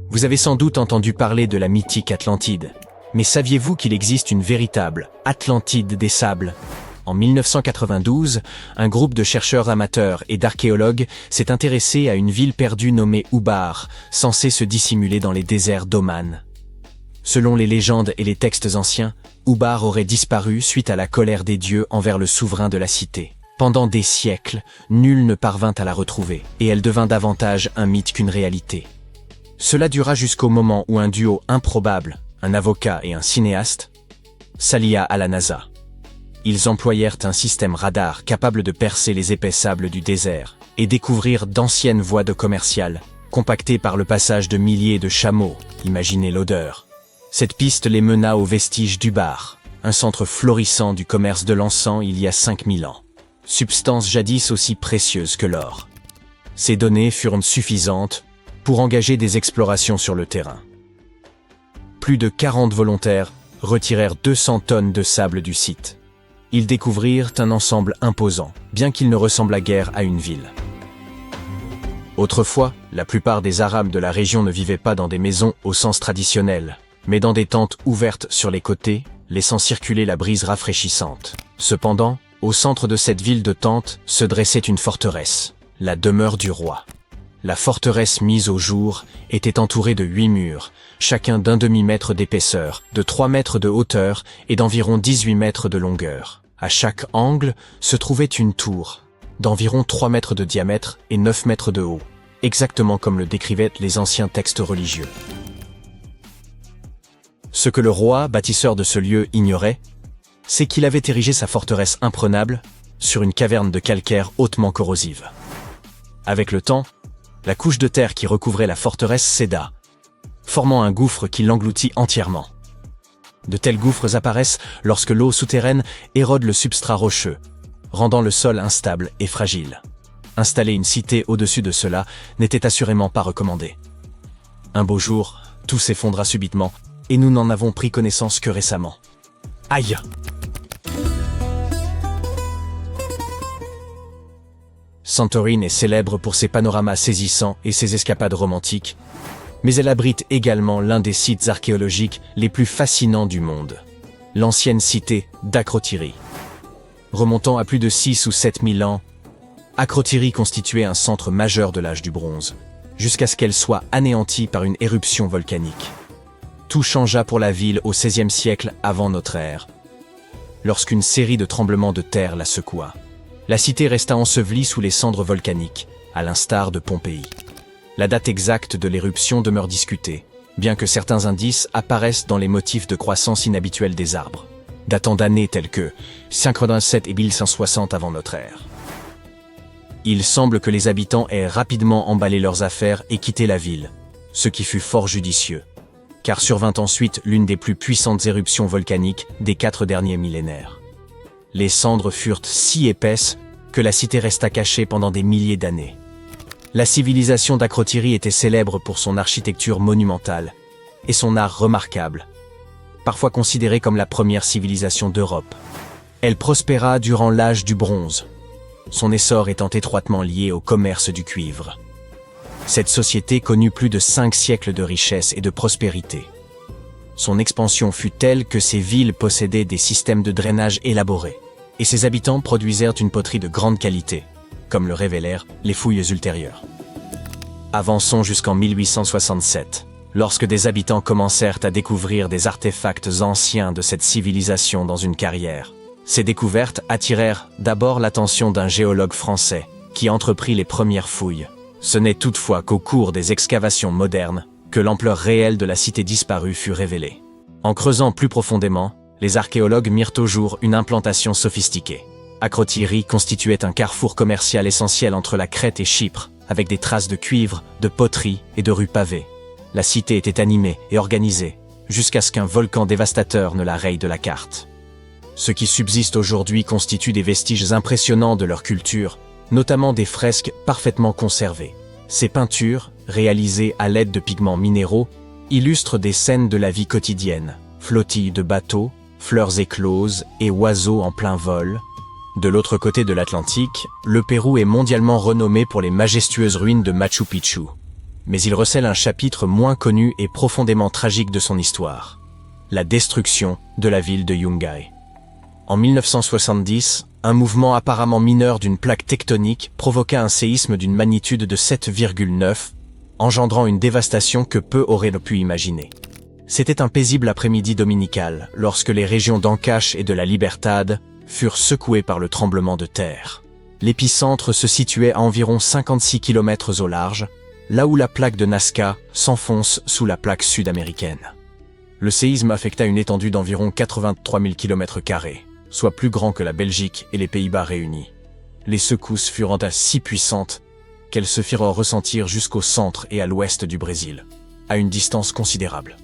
Vous avez sans doute entendu parler de la mythique Atlantide. Mais saviez-vous qu'il existe une véritable Atlantide des sables? En 1992, un groupe de chercheurs amateurs et d'archéologues s'est intéressé à une ville perdue nommée Ubar, censée se dissimuler dans les déserts d'Oman. Selon les légendes et les textes anciens, Ubar aurait disparu suite à la colère des dieux envers le souverain de la cité. Pendant des siècles, nul ne parvint à la retrouver, et elle devint davantage un mythe qu'une réalité. Cela dura jusqu'au moment où un duo improbable, un avocat et un cinéaste, s'allia à la NASA. Ils employèrent un système radar capable de percer les épais sables du désert et découvrirent d'anciennes voies de commerciales, compactées par le passage de milliers de chameaux. Imaginez l'odeur. Cette piste les mena aux vestiges d'Ubar, un centre florissant du commerce de l'encens il y a 5000 ans. Substance jadis aussi précieuse que l'or. Ces données furent suffisantes pour engager des explorations sur le terrain. Plus de 40 volontaires retirèrent 200 tonnes de sable du site. Ils découvrirent un ensemble imposant, bien qu'il ne ressemblât guère à une ville. Autrefois, la plupart des Arabes de la région ne vivaient pas dans des maisons au sens traditionnel, mais dans des tentes ouvertes sur les côtés, laissant circuler la brise rafraîchissante. Cependant, au centre de cette ville de tentes se dressait une forteresse, la demeure du roi. La forteresse mise au jour était entourée de 8 murs, chacun d'un demi-mètre d'épaisseur, de 3 mètres de hauteur et d'environ 18 mètres de longueur. À chaque angle se trouvait une tour, d'environ 3 mètres de diamètre et 9 mètres de haut, exactement comme le décrivaient les anciens textes religieux. Ce que le roi, bâtisseur de ce lieu, ignorait, c'est qu'il avait érigé sa forteresse imprenable sur une caverne de calcaire hautement corrosive. Avec le temps, la couche de terre qui recouvrait la forteresse céda, formant un gouffre qui l'engloutit entièrement. De tels gouffres apparaissent lorsque l'eau souterraine érode le substrat rocheux, rendant le sol instable et fragile. Installer une cité au-dessus de cela n'était assurément pas recommandé. Un beau jour, tout s'effondra subitement, et nous n'en avons pris connaissance que récemment. Aïe! Santorini est célèbre pour ses panoramas saisissants et ses escapades romantiques, mais elle abrite également l'un des sites archéologiques les plus fascinants du monde, l'ancienne cité d'Akrotiri. Remontant à plus de 6 ou 7 000 ans, Akrotiri constituait un centre majeur de l'âge du bronze, jusqu'à ce qu'elle soit anéantie par une éruption volcanique. Tout changea pour la ville au XVIe siècle avant notre ère, lorsqu'une série de tremblements de terre la secoua. La cité resta ensevelie sous les cendres volcaniques, à l'instar de Pompéi. La date exacte de l'éruption demeure discutée, bien que certains indices apparaissent dans les motifs de croissance inhabituelle des arbres, datant d'années telles que 587 et 1160 avant notre ère. Il semble que les habitants aient rapidement emballé leurs affaires et quitté la ville, ce qui fut fort judicieux, car survint ensuite l'une des plus puissantes éruptions volcaniques des 4 derniers millénaires. Les cendres furent si épaisses que la cité resta cachée pendant des milliers d'années. La civilisation d'Akrotiri était célèbre pour son architecture monumentale et son art remarquable, parfois considérée comme la première civilisation d'Europe. Elle prospéra durant l'âge du bronze, son essor étant étroitement lié au commerce du cuivre. Cette société connut plus de 5 siècles de richesse et de prospérité. Son expansion fut telle que ses villes possédaient des systèmes de drainage élaborés, et ses habitants produisèrent une poterie de grande qualité, comme le révélèrent les fouilles ultérieures. Avançons jusqu'en 1867, lorsque des habitants commencèrent à découvrir des artefacts anciens de cette civilisation dans une carrière. Ces découvertes attirèrent d'abord l'attention d'un géologue français, qui entreprit les premières fouilles. Ce n'est toutefois qu'au cours des excavations modernes que l'ampleur réelle de la cité disparue fut révélée. En creusant plus profondément, les archéologues mirent au jour une implantation sophistiquée. Akrotiri constituait un carrefour commercial essentiel entre la Crète et Chypre, avec des traces de cuivre, de poterie et de rues pavées. La cité était animée et organisée, jusqu'à ce qu'un volcan dévastateur ne la raye de la carte. Ce qui subsiste aujourd'hui constitue des vestiges impressionnants de leur culture, notamment des fresques parfaitement conservées. Ces peintures, réalisées à l'aide de pigments minéraux, illustrent des scènes de la vie quotidienne, flottilles de bateaux, fleurs écloses et oiseaux en plein vol. De l'autre côté de l'Atlantique, le Pérou est mondialement renommé pour les majestueuses ruines de Machu Picchu. mais il recèle un chapitre moins connu et profondément tragique de son histoire. La destruction de la ville de Yungay. En 1970, un mouvement apparemment mineur d'une plaque tectonique provoqua un séisme d'une magnitude de 7,9, engendrant une dévastation que peu auraient pu imaginer. C'était un paisible après-midi dominical, lorsque les régions d'Ancash et de la Libertad furent secouées par le tremblement de terre. L'épicentre se situait à environ 56 km au large, là où la plaque de Nazca s'enfonce sous la plaque sud-américaine. Le séisme affecta une étendue d'environ 83 000 km², soit plus grand que la Belgique et les Pays-Bas réunis. Les secousses furent si puissantes qu'elles se firent ressentir jusqu'au centre et à l'ouest du Brésil, à une distance considérable.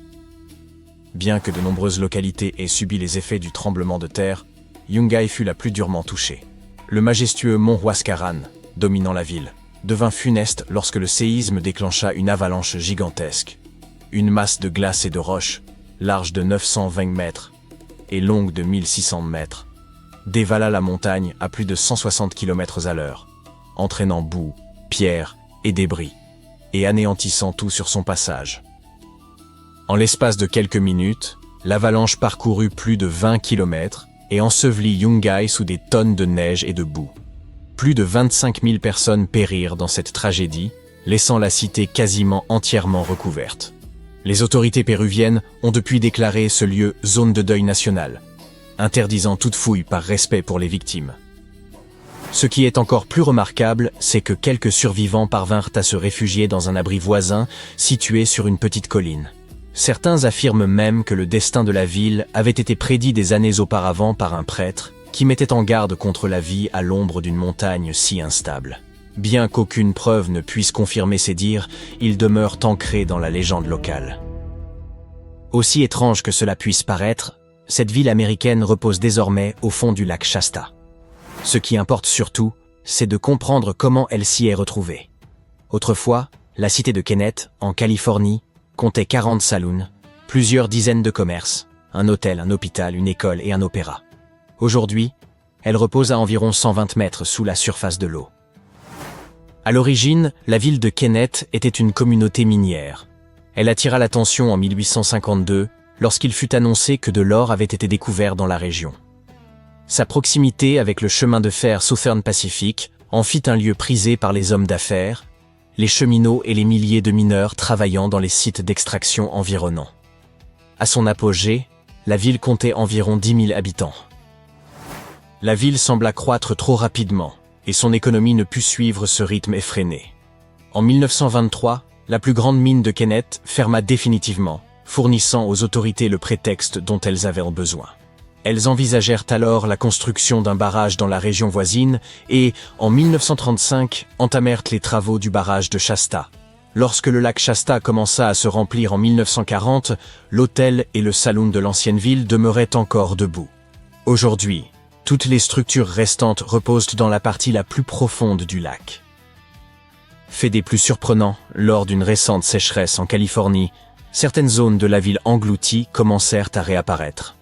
Bien que de nombreuses localités aient subi les effets du tremblement de terre, Yungay fut la plus durement touchée. Le majestueux mont Huascarán, dominant la ville, devint funeste lorsque le séisme déclencha une avalanche gigantesque. Une masse de glace et de roches, large de 920 mètres et longue de 1600 mètres, dévala la montagne à plus de 160 km/h, entraînant boue, pierres et débris, et anéantissant tout sur son passage. En l'espace de quelques minutes, l'avalanche parcourut plus de 20 km et ensevelit Yungay sous des tonnes de neige et de boue. Plus de 25 000 personnes périrent dans cette tragédie, laissant la cité quasiment entièrement recouverte. Les autorités péruviennes ont depuis déclaré ce lieu zone de deuil national, interdisant toute fouille par respect pour les victimes. Ce qui est encore plus remarquable, c'est que quelques survivants parvinrent à se réfugier dans un abri voisin situé sur une petite colline. Certains affirment même que le destin de la ville avait été prédit des années auparavant par un prêtre qui mettait en garde contre la vie à l'ombre d'une montagne si instable. Bien qu'aucune preuve ne puisse confirmer ces dires, ils demeurent ancrés dans la légende locale. Aussi étrange que cela puisse paraître, cette ville américaine repose désormais au fond du lac Shasta. Ce qui importe surtout, c'est de comprendre comment elle s'y est retrouvée. Autrefois, la cité de Kennett, en Californie, comptait 40 saloons, plusieurs dizaines de commerces, un hôtel, un hôpital, une école et un opéra. Aujourd'hui, elle repose à environ 120 mètres sous la surface de l'eau. À l'origine, la ville de Kennett était une communauté minière. Elle attira l'attention en 1852 lorsqu'il fut annoncé que de l'or avait été découvert dans la région. Sa proximité avec le chemin de fer Southern Pacific en fit un lieu prisé par les hommes d'affaires, les cheminots et les milliers de mineurs travaillant dans les sites d'extraction environnants. À son apogée, la ville comptait environ 10 000 habitants. La ville sembla croître trop rapidement, et son économie ne put suivre ce rythme effréné. En 1923, la plus grande mine de Kennett ferma définitivement, fournissant aux autorités le prétexte dont elles avaient besoin. Elles envisagèrent alors la construction d'un barrage dans la région voisine et, en 1935, entamèrent les travaux du barrage de Shasta. Lorsque le lac Shasta commença à se remplir en 1940, l'hôtel et le saloon de l'ancienne ville demeuraient encore debout. Aujourd'hui, toutes les structures restantes reposent dans la partie la plus profonde du lac. Fait des plus surprenants, lors d'une récente sécheresse en Californie, certaines zones de la ville englouties commencèrent à réapparaître.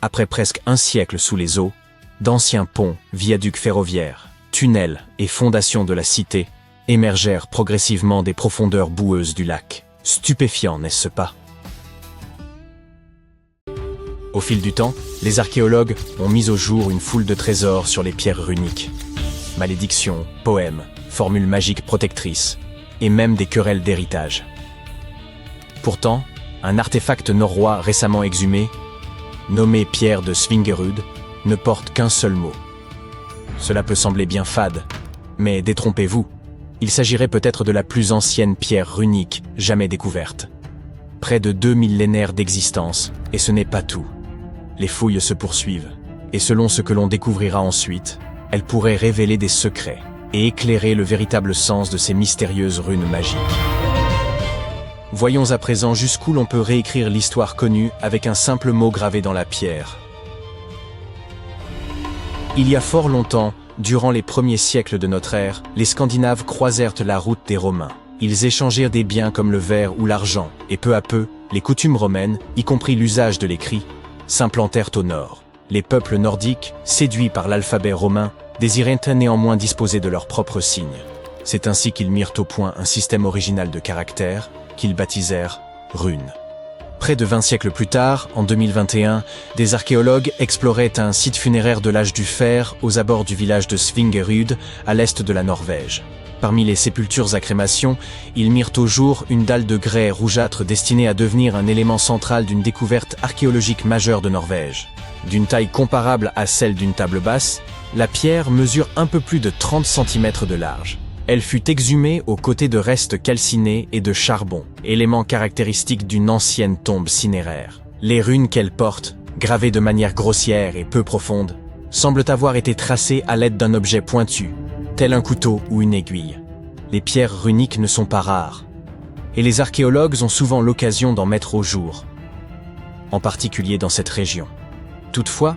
Après presque un siècle sous les eaux, d'anciens ponts, viaducs ferroviaires, tunnels et fondations de la cité émergèrent progressivement des profondeurs boueuses du lac. Stupéfiant, n'est-ce pas? Au fil du temps, les archéologues ont mis au jour une foule de trésors sur les pierres runiques. Malédictions, poèmes, formules magiques protectrices, et même des querelles d'héritage. Pourtant, un artefact norrois récemment exhumé, nommé pierre de Svingerud, ne porte qu'un seul mot. Cela peut sembler bien fade, mais détrompez-vous, il s'agirait peut-être de la plus ancienne pierre runique jamais découverte. Près de 2 millénaires d'existence, et ce n'est pas tout. Les fouilles se poursuivent, et selon ce que l'on découvrira ensuite, elles pourraient révéler des secrets et éclairer le véritable sens de ces mystérieuses runes magiques. Voyons à présent jusqu'où l'on peut réécrire l'histoire connue avec un simple mot gravé dans la pierre. Il y a fort longtemps, durant les premiers siècles de notre ère, les Scandinaves croisèrent la route des Romains. Ils échangèrent des biens comme le verre ou l'argent, et peu à peu, les coutumes romaines, y compris l'usage de l'écrit, s'implantèrent au nord. Les peuples nordiques, séduits par l'alphabet romain, désiraient néanmoins disposer de leurs propres signes. C'est ainsi qu'ils mirent au point un système original de caractères, qu'ils baptisèrent runes. Près de 20 siècles plus tard, en 2021, des archéologues exploraient un site funéraire de l'âge du fer aux abords du village de Svingerud, à l'est de la Norvège. Parmi les sépultures à crémation, ils mirent au jour une dalle de grès rougeâtre destinée à devenir un élément central d'une découverte archéologique majeure de Norvège. D'une taille comparable à celle d'une table basse, la pierre mesure un peu plus de 30 cm de large. Elle fut exhumée aux côtés de restes calcinés et de charbon, éléments caractéristiques d'une ancienne tombe cinéraire. Les runes qu'elle porte, gravées de manière grossière et peu profonde, semblent avoir été tracées à l'aide d'un objet pointu, tel un couteau ou une aiguille. Les pierres runiques ne sont pas rares, et les archéologues ont souvent l'occasion d'en mettre au jour, en particulier dans cette région. Toutefois,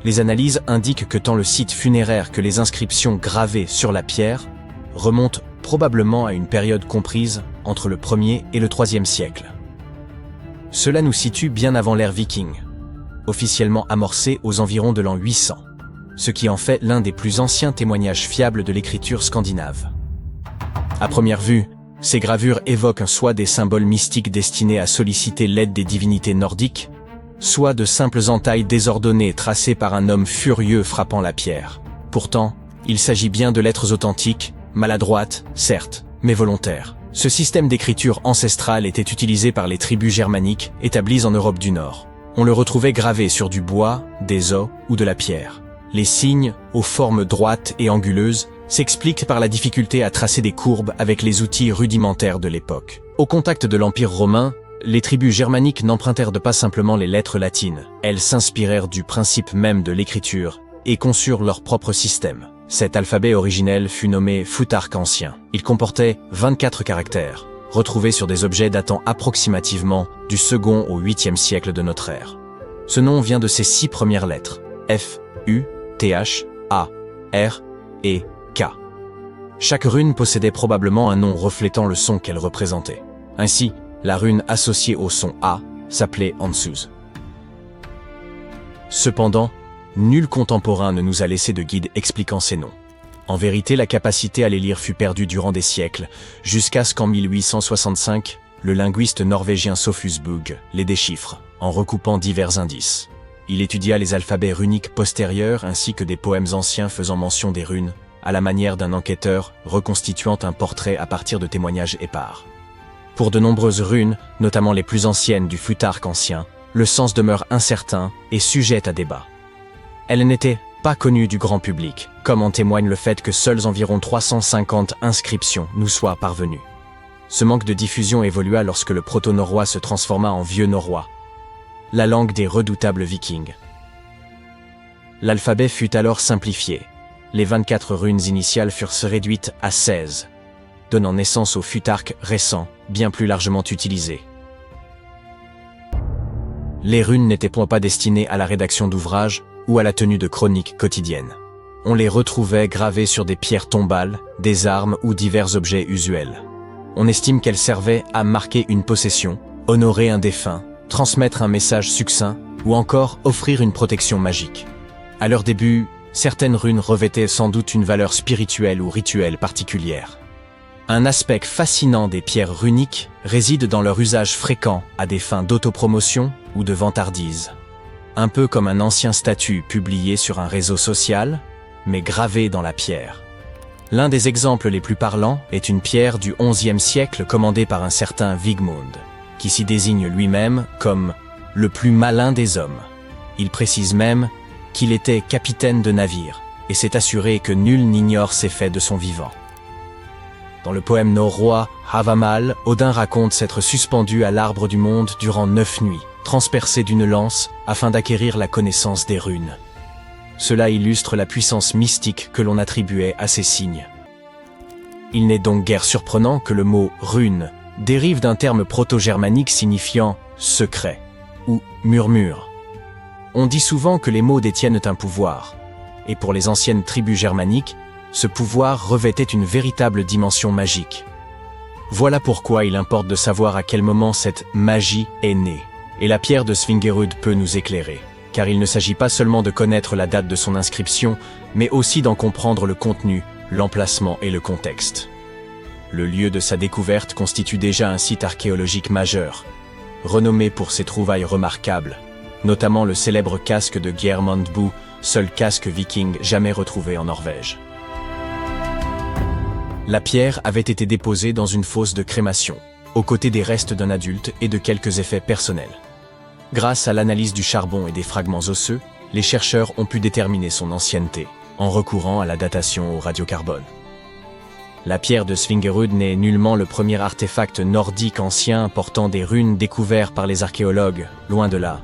les analyses indiquent que tant le site funéraire que les inscriptions gravées sur la pierre remontent probablement à une période comprise entre le 1er et le 3e siècle. Cela nous situe bien avant l'ère viking, officiellement amorcée aux environs de l'an 800, ce qui en fait l'un des plus anciens témoignages fiables de l'écriture scandinave. À première vue, ces gravures évoquent soit des symboles mystiques destinés à solliciter l'aide des divinités nordiques, soit de simples entailles désordonnées tracées par un homme furieux frappant la pierre. Pourtant, il s'agit bien de lettres authentiques, maladroites, certes, mais volontaires. Ce système d'écriture ancestrale était utilisé par les tribus germaniques établies en Europe du Nord. On le retrouvait gravé sur du bois, des os ou de la pierre. Les signes, aux formes droites et anguleuses, s'expliquent par la difficulté à tracer des courbes avec les outils rudimentaires de l'époque. Au contact de l'Empire romain, les tribus germaniques n'empruntèrent pas simplement les lettres latines. Elles s'inspirèrent du principe même de l'écriture et conçurent leur propre système. Cet alphabet originel fut nommé Futhark ancien. Il comportait 24 caractères, retrouvés sur des objets datant approximativement du 2e au 8e siècle de notre ère. Ce nom vient de ses 6 premières lettres, F, U, Th, A, R et K. Chaque rune possédait probablement un nom reflétant le son qu'elle représentait. Ainsi, la rune associée au son A s'appelait Ansuz. Cependant, nul contemporain ne nous a laissé de guide expliquant ces noms. En vérité, la capacité à les lire fut perdue durant des siècles, jusqu'à ce qu'en 1865, le linguiste norvégien Sophus Bugge les déchiffre, en recoupant divers indices. Il étudia les alphabets runiques postérieurs ainsi que des poèmes anciens faisant mention des runes, à la manière d'un enquêteur reconstituant un portrait à partir de témoignages épars. Pour de nombreuses runes, notamment les plus anciennes du Futhark ancien, le sens demeure incertain et sujet à débat. Elle n'était pas connue du grand public, comme en témoigne le fait que seules environ 350 inscriptions nous soient parvenues. Ce manque de diffusion évolua lorsque le proto-norrois se transforma en vieux norrois, la langue des redoutables vikings. L'alphabet fut alors simplifié. Les 24 runes initiales furent réduites à 16, donnant naissance au Futhark récent, bien plus largement utilisé. Les runes n'étaient point pas destinées à la rédaction d'ouvrages ou à la tenue de chroniques quotidiennes. On les retrouvait gravées sur des pierres tombales, des armes ou divers objets usuels. On estime qu'elles servaient à marquer une possession, honorer un défunt, transmettre un message succinct ou encore offrir une protection magique. À leur début, certaines runes revêtaient sans doute une valeur spirituelle ou rituelle particulière. Un aspect fascinant des pierres runiques réside dans leur usage fréquent à des fins d'autopromotion ou de vantardise. Un peu comme un ancien statut publié sur un réseau social, mais gravé dans la pierre. L'un des exemples les plus parlants est une pierre du XIe siècle commandée par un certain Wigmund, qui s'y désigne lui-même comme « le plus malin des hommes ». Il précise même qu'il était capitaine de navire et s'est assuré que nul n'ignore ses faits de son vivant. Dans le poème norrois Havamal, Odin raconte s'être suspendu à l'arbre du monde durant 9 nuits, transpercé d'une lance afin d'acquérir la connaissance des runes. Cela illustre la puissance mystique que l'on attribuait à ces signes. Il n'est donc guère surprenant que le mot « rune » dérive d'un terme proto-germanique signifiant « secret » ou « murmure ». On dit souvent que les mots détiennent un pouvoir, et pour les anciennes tribus germaniques, ce pouvoir revêtait une véritable dimension magique. Voilà pourquoi il importe de savoir à quel moment cette magie est née, et la pierre de Svingerud peut nous éclairer, car il ne s'agit pas seulement de connaître la date de son inscription, mais aussi d'en comprendre le contenu, l'emplacement et le contexte. Le lieu de sa découverte constitue déjà un site archéologique majeur, renommé pour ses trouvailles remarquables, notamment le célèbre casque de Geirmundbu, seul casque viking jamais retrouvé en Norvège. La pierre avait été déposée dans une fosse de crémation, aux côtés des restes d'un adulte et de quelques effets personnels. Grâce à l'analyse du charbon et des fragments osseux, les chercheurs ont pu déterminer son ancienneté, en recourant à la datation au radiocarbone. La pierre de Svingerud n'est nullement le premier artefact nordique ancien portant des runes découverts par les archéologues, loin de là.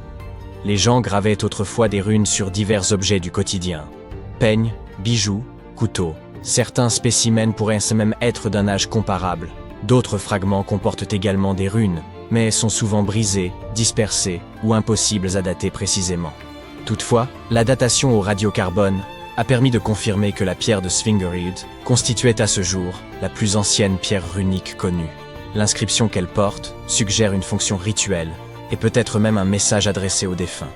Les gens gravaient autrefois des runes sur divers objets du quotidien. Peignes, bijoux, couteaux. Certains spécimens pourraient même être d'un âge comparable. D'autres fragments comportent également des runes, mais sont souvent brisés, dispersés ou impossibles à dater précisément. Toutefois, la datation au radiocarbone a permis de confirmer que la pierre de Svingerud constituait à ce jour la plus ancienne pierre runique connue. L'inscription qu'elle porte suggère une fonction rituelle et peut-être même un message adressé aux défunts.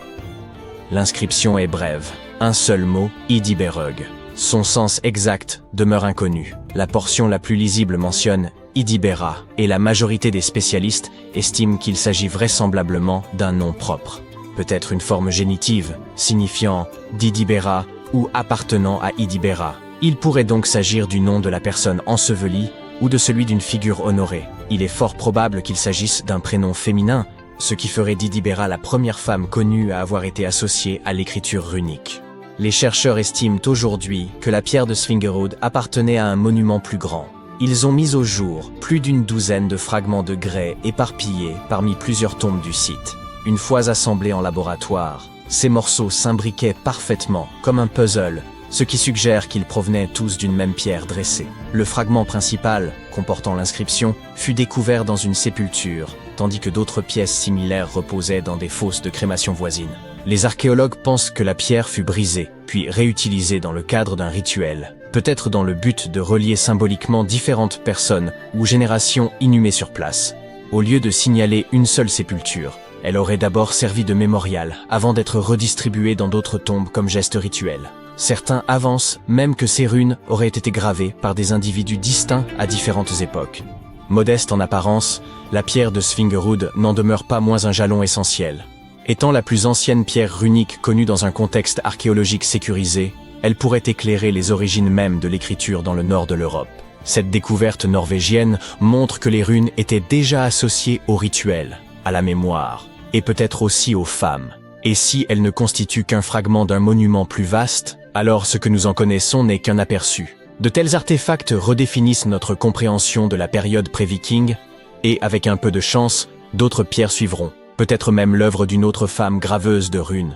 L'inscription est brève, un seul mot, Idiberög. Son sens exact demeure inconnu. La portion la plus lisible mentionne Idibera et la majorité des spécialistes estiment qu'il s'agit vraisemblablement d'un nom propre. Peut-être une forme génitive, signifiant Didibera ou appartenant à Idibera. Il pourrait donc s'agir du nom de la personne ensevelie ou de celui d'une figure honorée. Il est fort probable qu'il s'agisse d'un prénom féminin, ce qui ferait d'Idibera la première femme connue à avoir été associée à l'écriture runique. Les chercheurs estiment aujourd'hui que la pierre de Svingerud appartenait à un monument plus grand. Ils ont mis au jour plus d'une douzaine de fragments de grès éparpillés parmi plusieurs tombes du site. Une fois assemblés en laboratoire, ces morceaux s'imbriquaient parfaitement, comme un puzzle, ce qui suggère qu'ils provenaient tous d'une même pierre dressée. Le fragment principal, comportant l'inscription, fut découvert dans une sépulture, tandis que d'autres pièces similaires reposaient dans des fosses de crémation voisines. Les archéologues pensent que la pierre fut brisée, puis réutilisée dans le cadre d'un rituel, peut-être dans le but de relier symboliquement différentes personnes ou générations inhumées sur place. Au lieu de signaler une seule sépulture, elle aurait d'abord servi de mémorial, avant d'être redistribuée dans d'autres tombes comme geste rituel. Certains avancent même que ces runes auraient été gravées par des individus distincts à différentes époques. Modeste en apparence, la pierre de Svingerud n'en demeure pas moins un jalon essentiel. Étant la plus ancienne pierre runique connue dans un contexte archéologique sécurisé, elle pourrait éclairer les origines mêmes de l'écriture dans le nord de l'Europe. Cette découverte norvégienne montre que les runes étaient déjà associées au rituel, à la mémoire, et peut-être aussi aux femmes. Et si elles ne constituent qu'un fragment d'un monument plus vaste, alors ce que nous en connaissons n'est qu'un aperçu. De tels artefacts redéfinissent notre compréhension de la période pré-viking, et avec un peu de chance, d'autres pierres suivront, peut-être même l'œuvre d'une autre femme graveuse de runes.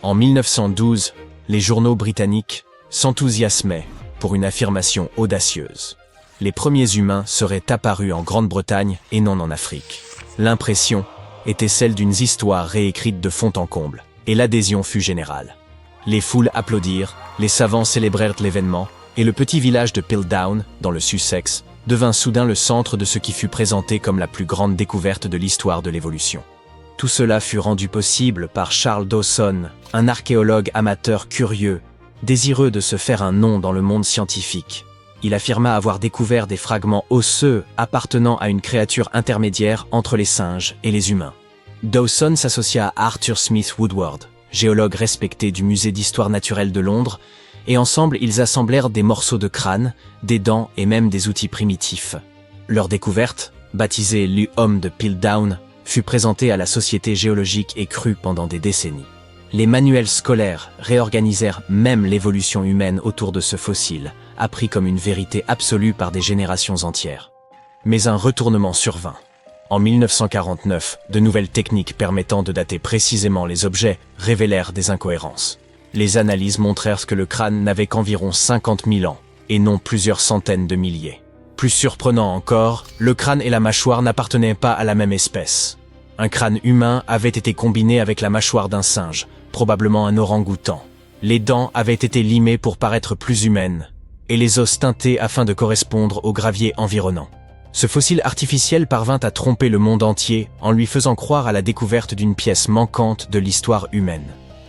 En 1912, les journaux britanniques s'enthousiasmaient pour une affirmation audacieuse. Les premiers humains seraient apparus en Grande-Bretagne et non en Afrique. L'impression était celle d'une histoire réécrite de fond en comble, et l'adhésion fut générale. Les foules applaudirent, les savants célébrèrent l'événement, et le petit village de Piltdown, dans le Sussex, devint soudain le centre de ce qui fut présenté comme la plus grande découverte de l'histoire de l'évolution. Tout cela fut rendu possible par Charles Dawson, un archéologue amateur curieux, désireux de se faire un nom dans le monde scientifique. Il affirma avoir découvert des fragments osseux appartenant à une créature intermédiaire entre les singes et les humains. Dawson s'associa à Arthur Smith Woodward, géologue respecté du Musée d'histoire naturelle de Londres, et ensemble ils assemblèrent des morceaux de crâne, des dents et même des outils primitifs. Leur découverte, baptisée l'Homme de Piltdown, fut présentée à la Société géologique et crue pendant des décennies. Les manuels scolaires réorganisèrent même l'évolution humaine autour de ce fossile, appris comme une vérité absolue par des générations entières. Mais un retournement survint. En 1949, de nouvelles techniques permettant de dater précisément les objets révélèrent des incohérences. Les analyses montrèrent que le crâne n'avait qu'environ 50 000 ans, et non plusieurs centaines de milliers. Plus surprenant encore, le crâne et la mâchoire n'appartenaient pas à la même espèce. Un crâne humain avait été combiné avec la mâchoire d'un singe, probablement un orang-outan. Les dents avaient été limées pour paraître plus humaines, et les os teintés afin de correspondre au gravier environnant. Ce fossile artificiel parvint à tromper le monde entier en lui faisant croire à la découverte d'une pièce manquante de l'histoire humaine.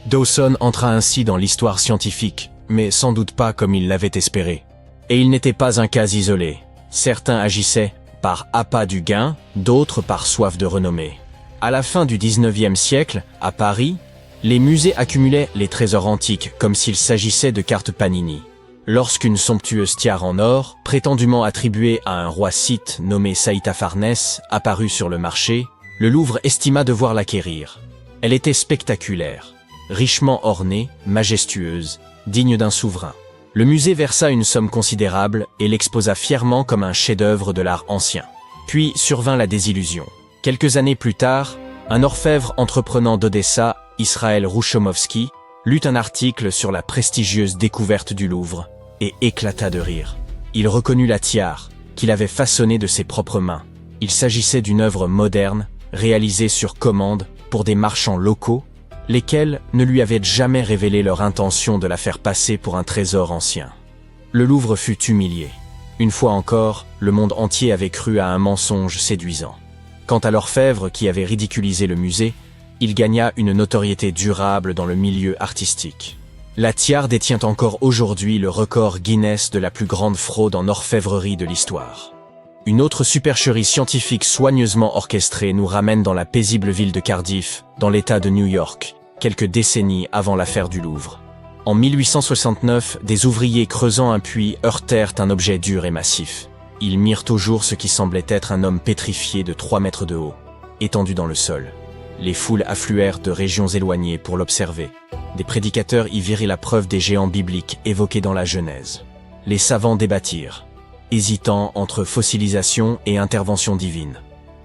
Dawson entra ainsi dans l'histoire scientifique, mais sans doute pas comme il l'avait espéré. Et il n'était pas un cas isolé. Certains agissaient par appât du gain, d'autres par soif de renommée. À la fin du XIXe siècle, à Paris, les musées accumulaient les trésors antiques comme s'il s'agissait de cartes Panini. Lorsqu'une somptueuse tiare en or, prétendument attribuée à un roi scythe nommé Saïta Farnès, apparut sur le marché, le Louvre estima devoir l'acquérir. Elle était spectaculaire, richement ornée, majestueuse, digne d'un souverain. Le musée versa une somme considérable et l'exposa fièrement comme un chef-d'œuvre de l'art ancien. Puis survint la désillusion. Quelques années plus tard, un orfèvre entreprenant d'Odessa, Israël Rouchomovski, lut un article sur la prestigieuse découverte du Louvre et éclata de rire. Il reconnut la tiare qu'il avait façonnée de ses propres mains. Il s'agissait d'une œuvre moderne, réalisée sur commande pour des marchands locaux, lesquels ne lui avaient jamais révélé leur intention de la faire passer pour un trésor ancien. Le Louvre fut humilié. Une fois encore, le monde entier avait cru à un mensonge séduisant. Quant à l'orfèvre qui avait ridiculisé le musée, il gagna une notoriété durable dans le milieu artistique. La tiare détient encore aujourd'hui le record Guinness de la plus grande fraude en orfèvrerie de l'histoire. Une autre supercherie scientifique soigneusement orchestrée nous ramène dans la paisible ville de Cardiff, dans l'État de New York, quelques décennies avant l'affaire du Louvre. En 1869, des ouvriers creusant un puits heurtèrent un objet dur et massif. Ils mirent au jour ce qui semblait être un homme pétrifié de 3 mètres de haut, étendu dans le sol. Les foules affluèrent de régions éloignées pour l'observer. Des prédicateurs y virent la preuve des géants bibliques évoqués dans la Genèse. Les savants débattirent, hésitant entre fossilisation et intervention divine.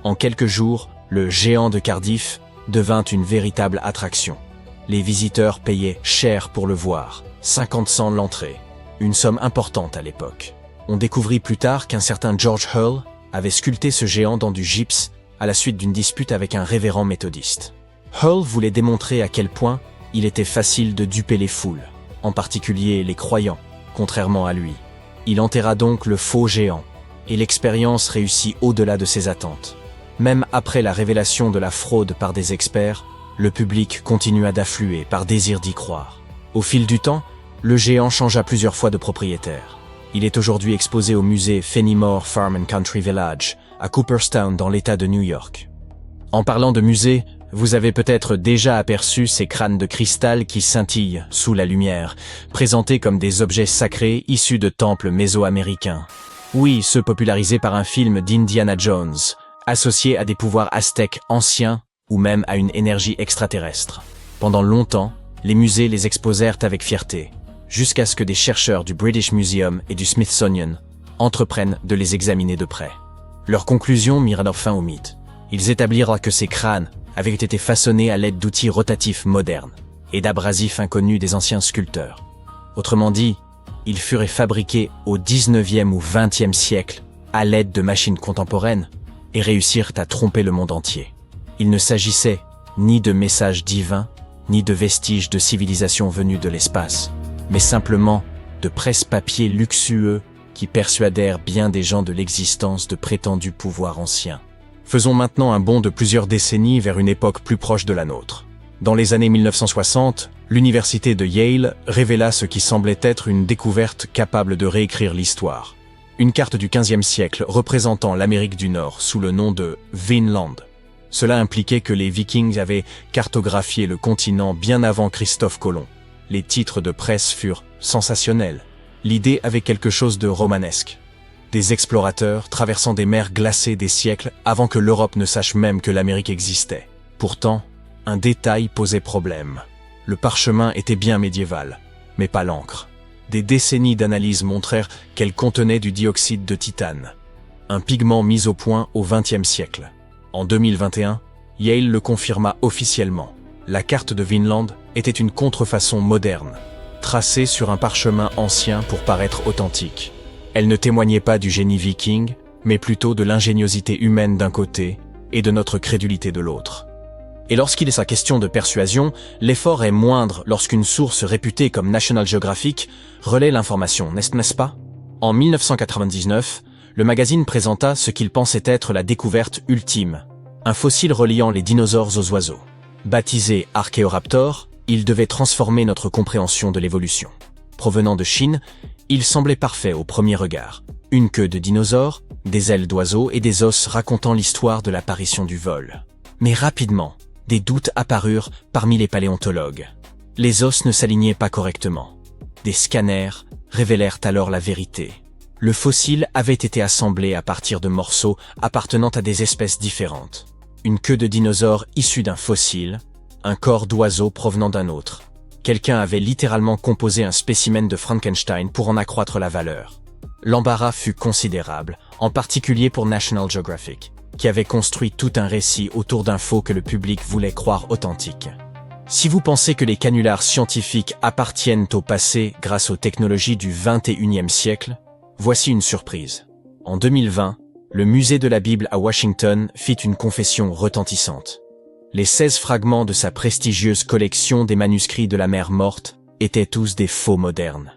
En quelques jours, le géant de Cardiff devint une véritable attraction. Les visiteurs payaient cher pour le voir, 50 cents l'entrée, une somme importante à l'époque. On découvrit plus tard qu'un certain George Hull avait sculpté ce géant dans du gypse à la suite d'une dispute avec un révérend méthodiste. Hull voulait démontrer à quel point il était facile de duper les foules, en particulier les croyants, contrairement à lui. Il enterra donc le faux géant, et l'expérience réussit au-delà de ses attentes. Même après la révélation de la fraude par des experts, le public continua d'affluer par désir d'y croire. Au fil du temps, le géant changea plusieurs fois de propriétaire. Il est aujourd'hui exposé au musée Fenimore Farm and Country Village, à Cooperstown dans l'État de New York. En parlant de musée, vous avez peut-être déjà aperçu ces crânes de cristal qui scintillent sous la lumière, présentés comme des objets sacrés issus de temples mésoaméricains. Oui, ceux popularisés par un film d'Indiana Jones, associés à des pouvoirs aztèques anciens ou même à une énergie extraterrestre. Pendant longtemps, les musées les exposèrent avec fierté, jusqu'à ce que des chercheurs du British Museum et du Smithsonian entreprennent de les examiner de près. Leurs conclusions mirent alors fin au mythe. Ils établirent que ces crânes avaient été façonnés à l'aide d'outils rotatifs modernes et d'abrasifs inconnus des anciens sculpteurs. Autrement dit, ils furent fabriqués au XIXe ou XXe siècle à l'aide de machines contemporaines et réussirent à tromper le monde entier. Il ne s'agissait ni de messages divins, ni de vestiges de civilisation venus de l'espace, mais simplement de presse-papier luxueux qui persuadèrent bien des gens de l'existence de prétendus pouvoirs anciens. Faisons maintenant un bond de plusieurs décennies vers une époque plus proche de la nôtre. Dans les années 1960, l'université de Yale révéla ce qui semblait être une découverte capable de réécrire l'histoire. Une carte du XVe siècle représentant l'Amérique du Nord sous le nom de Vinland. Cela impliquait que les Vikings avaient cartographié le continent bien avant Christophe Colomb. Les titres de presse furent sensationnels. L'idée avait quelque chose de romanesque. Des explorateurs traversant des mers glacées des siècles avant que l'Europe ne sache même que l'Amérique existait. Pourtant, un détail posait problème. Le parchemin était bien médiéval, mais pas l'encre. Des décennies d'analyse montrèrent qu'elle contenait du dioxyde de titane, un pigment mis au point au XXe siècle. En 2021, Yale le confirma officiellement. La carte de Vinland était une contrefaçon moderne, tracée sur un parchemin ancien pour paraître authentique. Elle ne témoignait pas du génie viking, mais plutôt de l'ingéniosité humaine d'un côté et de notre crédulité de l'autre. Et lorsqu'il est question de persuasion, l'effort est moindre lorsqu'une source réputée comme National Geographic relaie l'information, n'est-ce pas? En 1999, le magazine présenta ce qu'il pensait être la découverte ultime, un fossile reliant les dinosaures aux oiseaux. Baptisé Archaeoraptor, il devait transformer notre compréhension de l'évolution. Provenant de Chine, il semblait parfait au premier regard. Une queue de dinosaure, des ailes d'oiseau et des os racontant l'histoire de l'apparition du vol. Mais rapidement, des doutes apparurent parmi les paléontologues. Les os ne s'alignaient pas correctement. Des scanners révélèrent alors la vérité. Le fossile avait été assemblé à partir de morceaux appartenant à des espèces différentes. Une queue de dinosaure issue d'un fossile, un corps d'oiseau provenant d'un autre. Quelqu'un avait littéralement composé un spécimen de Frankenstein pour en accroître la valeur. L'embarras fut considérable, en particulier pour National Geographic, qui avait construit tout un récit autour d'infos que le public voulait croire authentiques. Si vous pensez que les canulars scientifiques appartiennent au passé grâce aux technologies du XXIe siècle, voici une surprise. En 2020, le musée de la Bible à Washington fit une confession retentissante. Les 16 fragments de sa prestigieuse collection des manuscrits de la mer morte étaient tous des faux modernes.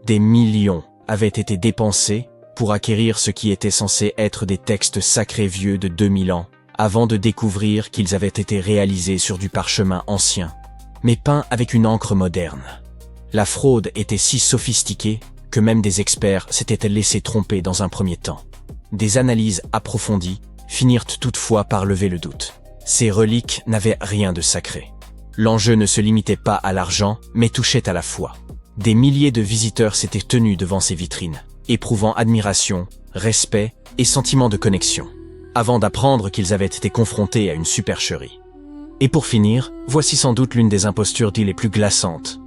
Des millions avaient été dépensés pour acquérir ce qui était censé être des textes sacrés vieux de 2000 ans, avant de découvrir qu'ils avaient été réalisés sur du parchemin ancien, mais peints avec une encre moderne. La fraude était si sophistiquée que même des experts s'étaient laissés tromper dans un premier temps. Des analyses approfondies finirent toutefois par lever le doute. Ces reliques n'avaient rien de sacré. L'enjeu ne se limitait pas à l'argent, mais touchait à la foi. Des milliers de visiteurs s'étaient tenus devant ces vitrines, éprouvant admiration, respect et sentiment de connexion, avant d'apprendre qu'ils avaient été confrontés à une supercherie. Et pour finir, voici sans doute l'une des impostures dites les plus glaçantes.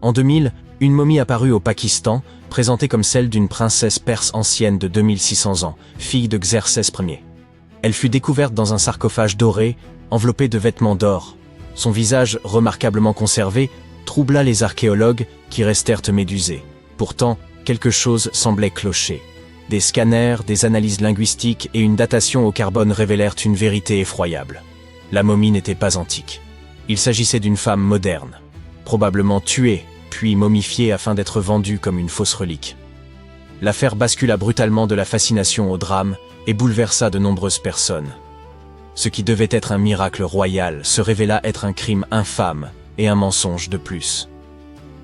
En 2000, une momie apparut au Pakistan, présentée comme celle d'une princesse perse ancienne de 2600 ans, fille de Xerxès Ier. Elle fut découverte dans un sarcophage doré, enveloppé de vêtements d'or. Son visage, remarquablement conservé, troubla les archéologues qui restèrent médusés. Pourtant, quelque chose semblait clocher. Des scanners, des analyses linguistiques et une datation au carbone révélèrent une vérité effroyable. La momie n'était pas antique. Il s'agissait d'une femme moderne, probablement tuée, puis momifiée afin d'être vendue comme une fausse relique. L'affaire bascula brutalement de la fascination au drame et bouleversa de nombreuses personnes. Ce qui devait être un miracle royal se révéla être un crime infâme et un mensonge de plus.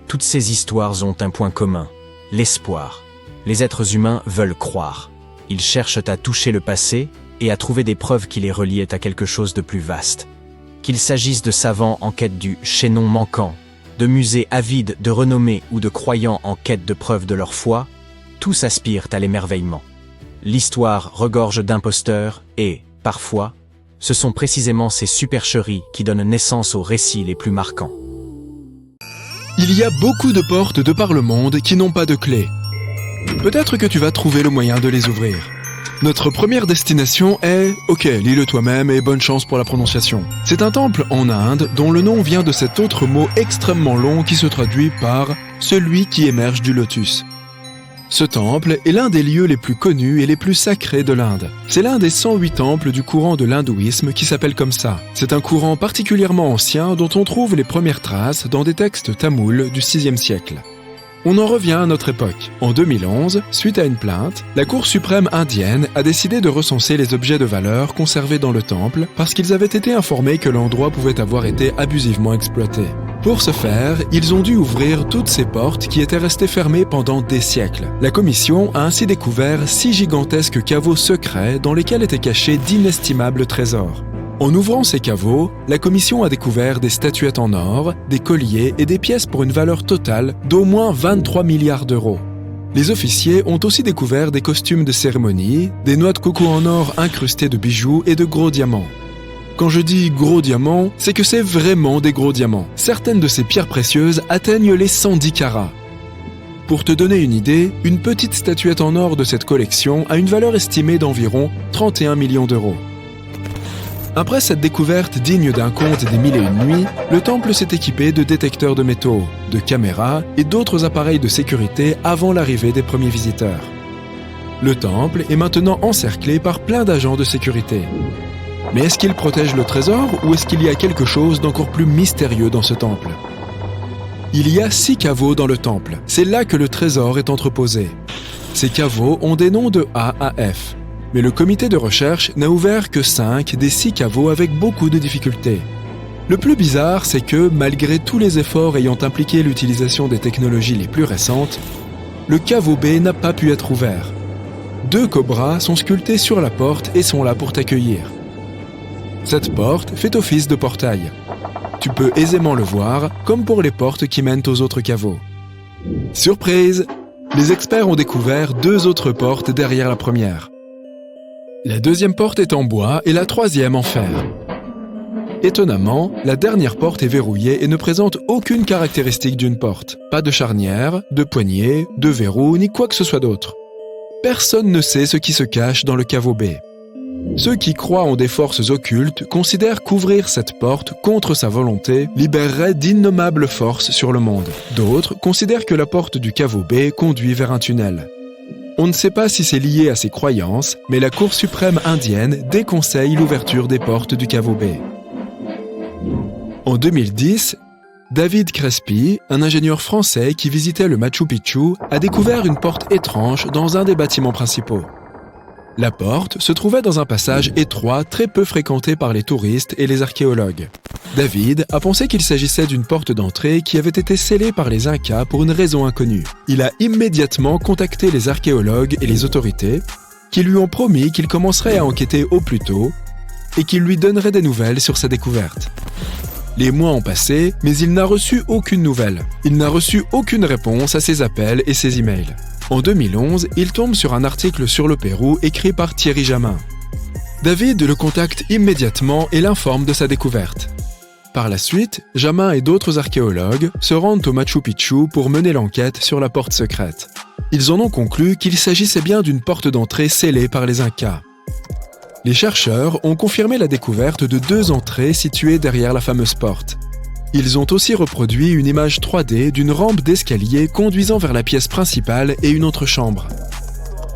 Toutes ces histoires ont un point commun, l'espoir. Les êtres humains veulent croire. Ils cherchent à toucher le passé et à trouver des preuves qui les reliaient à quelque chose de plus vaste. Qu'il s'agisse de savants en quête du chaînon manquant, de musées avides de renommée ou de croyants en quête de preuves de leur foi, tous aspirent à l'émerveillement. L'histoire regorge d'imposteurs et, parfois, ce sont précisément ces supercheries qui donnent naissance aux récits les plus marquants. Il y a beaucoup de portes de par le monde qui n'ont pas de clé. Peut-être que tu vas trouver le moyen de les ouvrir. Notre première destination est, lis-le toi-même et bonne chance pour la prononciation. C'est un temple en Inde dont le nom vient de cet autre mot extrêmement long qui se traduit par « celui qui émerge du lotus ». Ce temple est l'un des lieux les plus connus et les plus sacrés de l'Inde. C'est l'un des 108 temples du courant de l'hindouisme qui s'appelle comme ça. C'est un courant particulièrement ancien dont on trouve les premières traces dans des textes tamouls du VIe siècle. On en revient à notre époque. En 2011, suite à une plainte, la Cour suprême indienne a décidé de recenser les objets de valeur conservés dans le temple parce qu'ils avaient été informés que l'endroit pouvait avoir été abusivement exploité. Pour ce faire, ils ont dû ouvrir toutes ces portes qui étaient restées fermées pendant des siècles. La commission a ainsi découvert 6 gigantesques caveaux secrets dans lesquels étaient cachés d'inestimables trésors. En ouvrant ces caveaux, la commission a découvert des statuettes en or, des colliers et des pièces pour une valeur totale d'au moins 23 milliards d'euros. Les officiers ont aussi découvert des costumes de cérémonie, des noix de coco en or incrustées de bijoux et de gros diamants. Quand je dis gros diamants, c'est que c'est vraiment des gros diamants. Certaines de ces pierres précieuses atteignent les 110 carats. Pour te donner une idée, une petite statuette en or de cette collection a une valeur estimée d'environ 31 millions d'euros. Après cette découverte digne d'un conte des mille et une nuits, le temple s'est équipé de détecteurs de métaux, de caméras et d'autres appareils de sécurité avant l'arrivée des premiers visiteurs. Le temple est maintenant encerclé par plein d'agents de sécurité. Mais est-ce qu'ils protègent le trésor ou est-ce qu'il y a quelque chose d'encore plus mystérieux dans ce temple ? Il y a 6 caveaux dans le temple. C'est là que le trésor est entreposé. Ces caveaux ont des noms de A à F. Mais le comité de recherche n'a ouvert que 5 des 6 caveaux avec beaucoup de difficultés. Le plus bizarre, c'est que, malgré tous les efforts ayant impliqué l'utilisation des technologies les plus récentes, le caveau B n'a pas pu être ouvert. 2 cobras sont sculptés sur la porte et sont là pour t'accueillir. Cette porte fait office de portail. Tu peux aisément le voir, comme pour les portes qui mènent aux autres caveaux. Surprise! Les experts ont découvert 2 autres portes derrière la première. La deuxième porte est en bois et la troisième en fer. Étonnamment, la dernière porte est verrouillée et ne présente aucune caractéristique d'une porte. Pas de charnière, de poignée, de verrou, ni quoi que ce soit d'autre. Personne ne sait ce qui se cache dans le caveau B. Ceux qui croient en des forces occultes considèrent qu'ouvrir cette porte contre sa volonté libérerait d'innommables forces sur le monde. D'autres considèrent que la porte du caveau B conduit vers un tunnel. On ne sait pas si c'est lié à ces croyances, mais la Cour suprême indienne déconseille l'ouverture des portes du caveau B. En 2010, David Crespi, un ingénieur français qui visitait le Machu Picchu, a découvert une porte étrange dans un des bâtiments principaux. La porte se trouvait dans un passage étroit très peu fréquenté par les touristes et les archéologues. David a pensé qu'il s'agissait d'une porte d'entrée qui avait été scellée par les Incas pour une raison inconnue. Il a immédiatement contacté les archéologues et les autorités, qui lui ont promis qu'il commencerait à enquêter au plus tôt et qu'il lui donnerait des nouvelles sur sa découverte. Les mois ont passé, mais il n'a reçu aucune nouvelle. Il n'a reçu aucune réponse à ses appels et ses emails. En 2011, il tombe sur un article sur le Pérou écrit par Thierry Jamin. David le contacte immédiatement et l'informe de sa découverte. Par la suite, Jamin et d'autres archéologues se rendent au Machu Picchu pour mener l'enquête sur la porte secrète. Ils en ont conclu qu'il s'agissait bien d'une porte d'entrée scellée par les Incas. Les chercheurs ont confirmé la découverte de 2 entrées situées derrière la fameuse porte. Ils ont aussi reproduit une image 3D d'une rampe d'escalier conduisant vers la pièce principale et une autre chambre.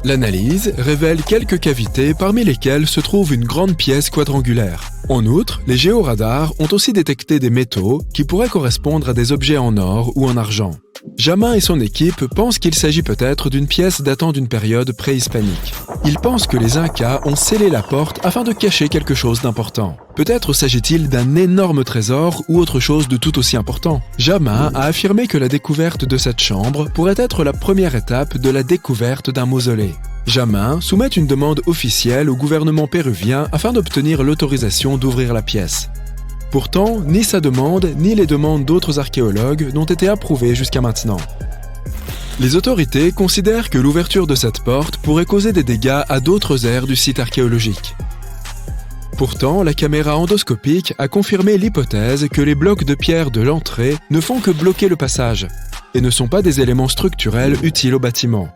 L'analyse révèle quelques cavités parmi lesquelles se trouve une grande pièce quadrangulaire. En outre, les géoradars ont aussi détecté des métaux qui pourraient correspondre à des objets en or ou en argent. Jamin et son équipe pensent qu'il s'agit peut-être d'une pièce datant d'une période préhispanique. Ils pensent que les Incas ont scellé la porte afin de cacher quelque chose d'important. Peut-être s'agit-il d'un énorme trésor ou autre chose de tout aussi important. Jamin a affirmé que la découverte de cette chambre pourrait être la première étape de la découverte d'un mausolée. Jamin soumet une demande officielle au gouvernement péruvien afin d'obtenir l'autorisation d'ouvrir la pièce. Pourtant, ni sa demande, ni les demandes d'autres archéologues n'ont été approuvées jusqu'à maintenant. Les autorités considèrent que l'ouverture de cette porte pourrait causer des dégâts à d'autres aires du site archéologique. Pourtant, la caméra endoscopique a confirmé l'hypothèse que les blocs de pierre de l'entrée ne font que bloquer le passage et ne sont pas des éléments structurels utiles au bâtiment.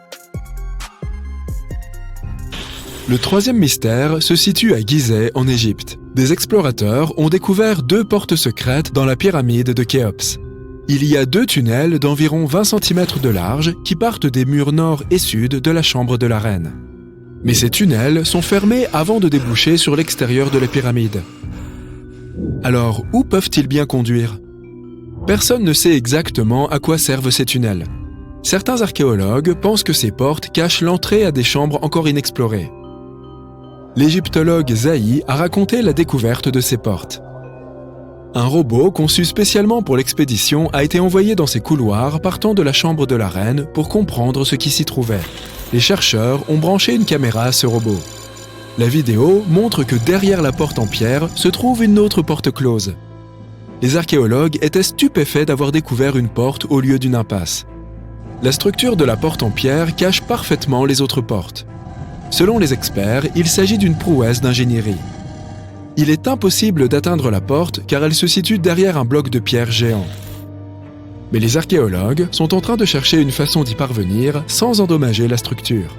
Le troisième mystère se situe à Gizeh, en Égypte. Des explorateurs ont découvert 2 portes secrètes dans la pyramide de Khéops. Il y a 2 tunnels d'environ 20 cm de large qui partent des murs nord et sud de la chambre de la reine. Mais ces tunnels sont fermés avant de déboucher sur l'extérieur de la pyramide. Alors, où peuvent-ils bien conduire? Personne ne sait exactement à quoi servent ces tunnels. Certains archéologues pensent que ces portes cachent l'entrée à des chambres encore inexplorées. L'égyptologue Zahi a raconté la découverte de ces portes. Un robot conçu spécialement pour l'expédition a été envoyé dans ces couloirs partant de la chambre de la reine pour comprendre ce qui s'y trouvait. Les chercheurs ont branché une caméra à ce robot. La vidéo montre que derrière la porte en pierre se trouve une autre porte close. Les archéologues étaient stupéfaits d'avoir découvert une porte au lieu d'une impasse. La structure de la porte en pierre cache parfaitement les autres portes. Selon les experts, il s'agit d'une prouesse d'ingénierie. Il est impossible d'atteindre la porte car elle se situe derrière un bloc de pierre géant. Mais les archéologues sont en train de chercher une façon d'y parvenir sans endommager la structure.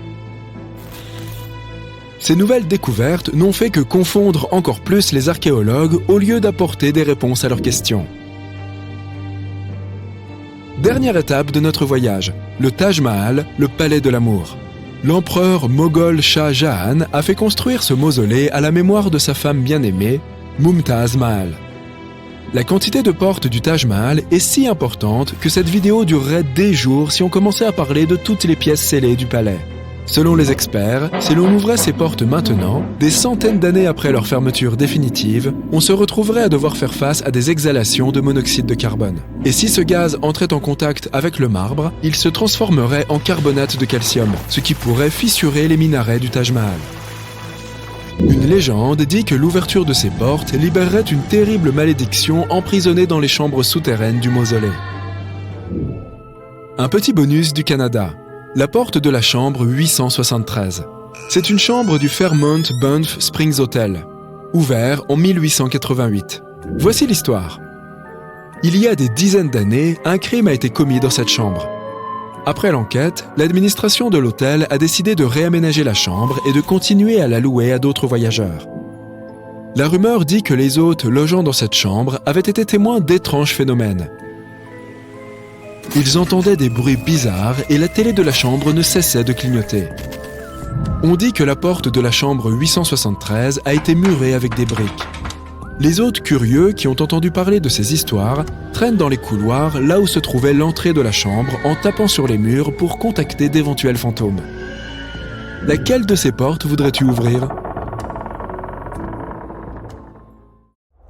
Ces nouvelles découvertes n'ont fait que confondre encore plus les archéologues au lieu d'apporter des réponses à leurs questions. Dernière étape de notre voyage, le Taj Mahal, le palais de l'amour. L'empereur moghol Shah Jahan a fait construire ce mausolée à la mémoire de sa femme bien-aimée, Mumtaz Mahal. La quantité de portes du Taj Mahal est si importante que cette vidéo durerait des jours si on commençait à parler de toutes les pièces scellées du palais. Selon les experts, si l'on ouvrait ces portes maintenant, des centaines d'années après leur fermeture définitive, on se retrouverait à devoir faire face à des exhalations de monoxyde de carbone. Et si ce gaz entrait en contact avec le marbre, il se transformerait en carbonate de calcium, ce qui pourrait fissurer les minarets du Taj Mahal. Une légende dit que l'ouverture de ces portes libérerait une terrible malédiction emprisonnée dans les chambres souterraines du mausolée. Un petit bonus du Canada. La porte de la chambre 873. C'est une chambre du Fairmont Banff Springs Hotel, ouvert en 1888. Voici l'histoire. Il y a des dizaines d'années, un crime a été commis dans cette chambre. Après l'enquête, l'administration de l'hôtel a décidé de réaménager la chambre et de continuer à la louer à d'autres voyageurs. La rumeur dit que les hôtes logeant dans cette chambre avaient été témoins d'étranges phénomènes. Ils entendaient des bruits bizarres et la télé de la chambre ne cessait de clignoter. On dit que la porte de la chambre 873 a été murée avec des briques. Les hôtes curieux qui ont entendu parler de ces histoires traînent dans les couloirs là où se trouvait l'entrée de la chambre en tapant sur les murs pour contacter d'éventuels fantômes. Laquelle de ces portes voudrais-tu ouvrir ?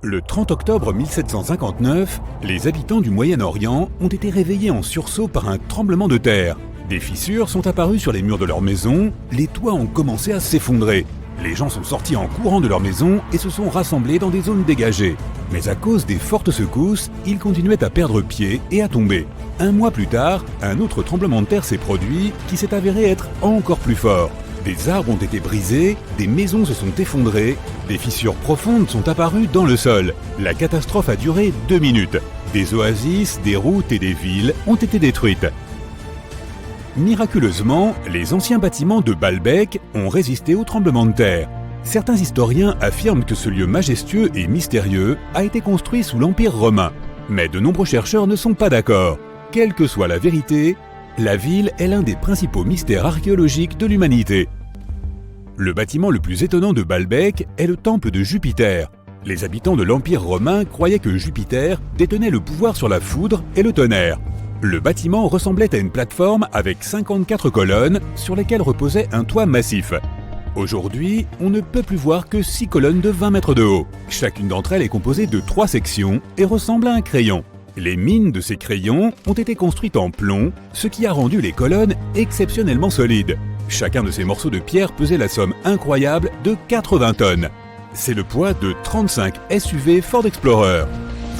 Le 30 octobre 1759, les habitants du Moyen-Orient ont été réveillés en sursaut par un tremblement de terre. Des fissures sont apparues sur les murs de leur maison, les toits ont commencé à s'effondrer. Les gens sont sortis en courant de leur maison et se sont rassemblés dans des zones dégagées. Mais à cause des fortes secousses, ils continuaient à perdre pied et à tomber. Un mois plus tard, un autre tremblement de terre s'est produit qui s'est avéré être encore plus fort. Des arbres ont été brisés, des maisons se sont effondrées, des fissures profondes sont apparues dans le sol. La catastrophe a duré 2 minutes. Des oasis, des routes et des villes ont été détruites. Miraculeusement, les anciens bâtiments de Baalbek ont résisté au tremblement de terre. Certains historiens affirment que ce lieu majestueux et mystérieux a été construit sous l'Empire romain. Mais de nombreux chercheurs ne sont pas d'accord. Quelle que soit la vérité, la ville est l'un des principaux mystères archéologiques de l'humanité. Le bâtiment le plus étonnant de Baalbek est le temple de Jupiter. Les habitants de l'Empire romain croyaient que Jupiter détenait le pouvoir sur la foudre et le tonnerre. Le bâtiment ressemblait à une plateforme avec 54 colonnes sur lesquelles reposait un toit massif. Aujourd'hui, on ne peut plus voir que 6 colonnes de 20 mètres de haut. Chacune d'entre elles est composée de 3 sections et ressemble à un crayon. Les mines de ces crayons ont été construites en plomb, ce qui a rendu les colonnes exceptionnellement solides. Chacun de ces morceaux de pierre pesait la somme incroyable de 80 tonnes. C'est le poids de 35 SUV Ford Explorer.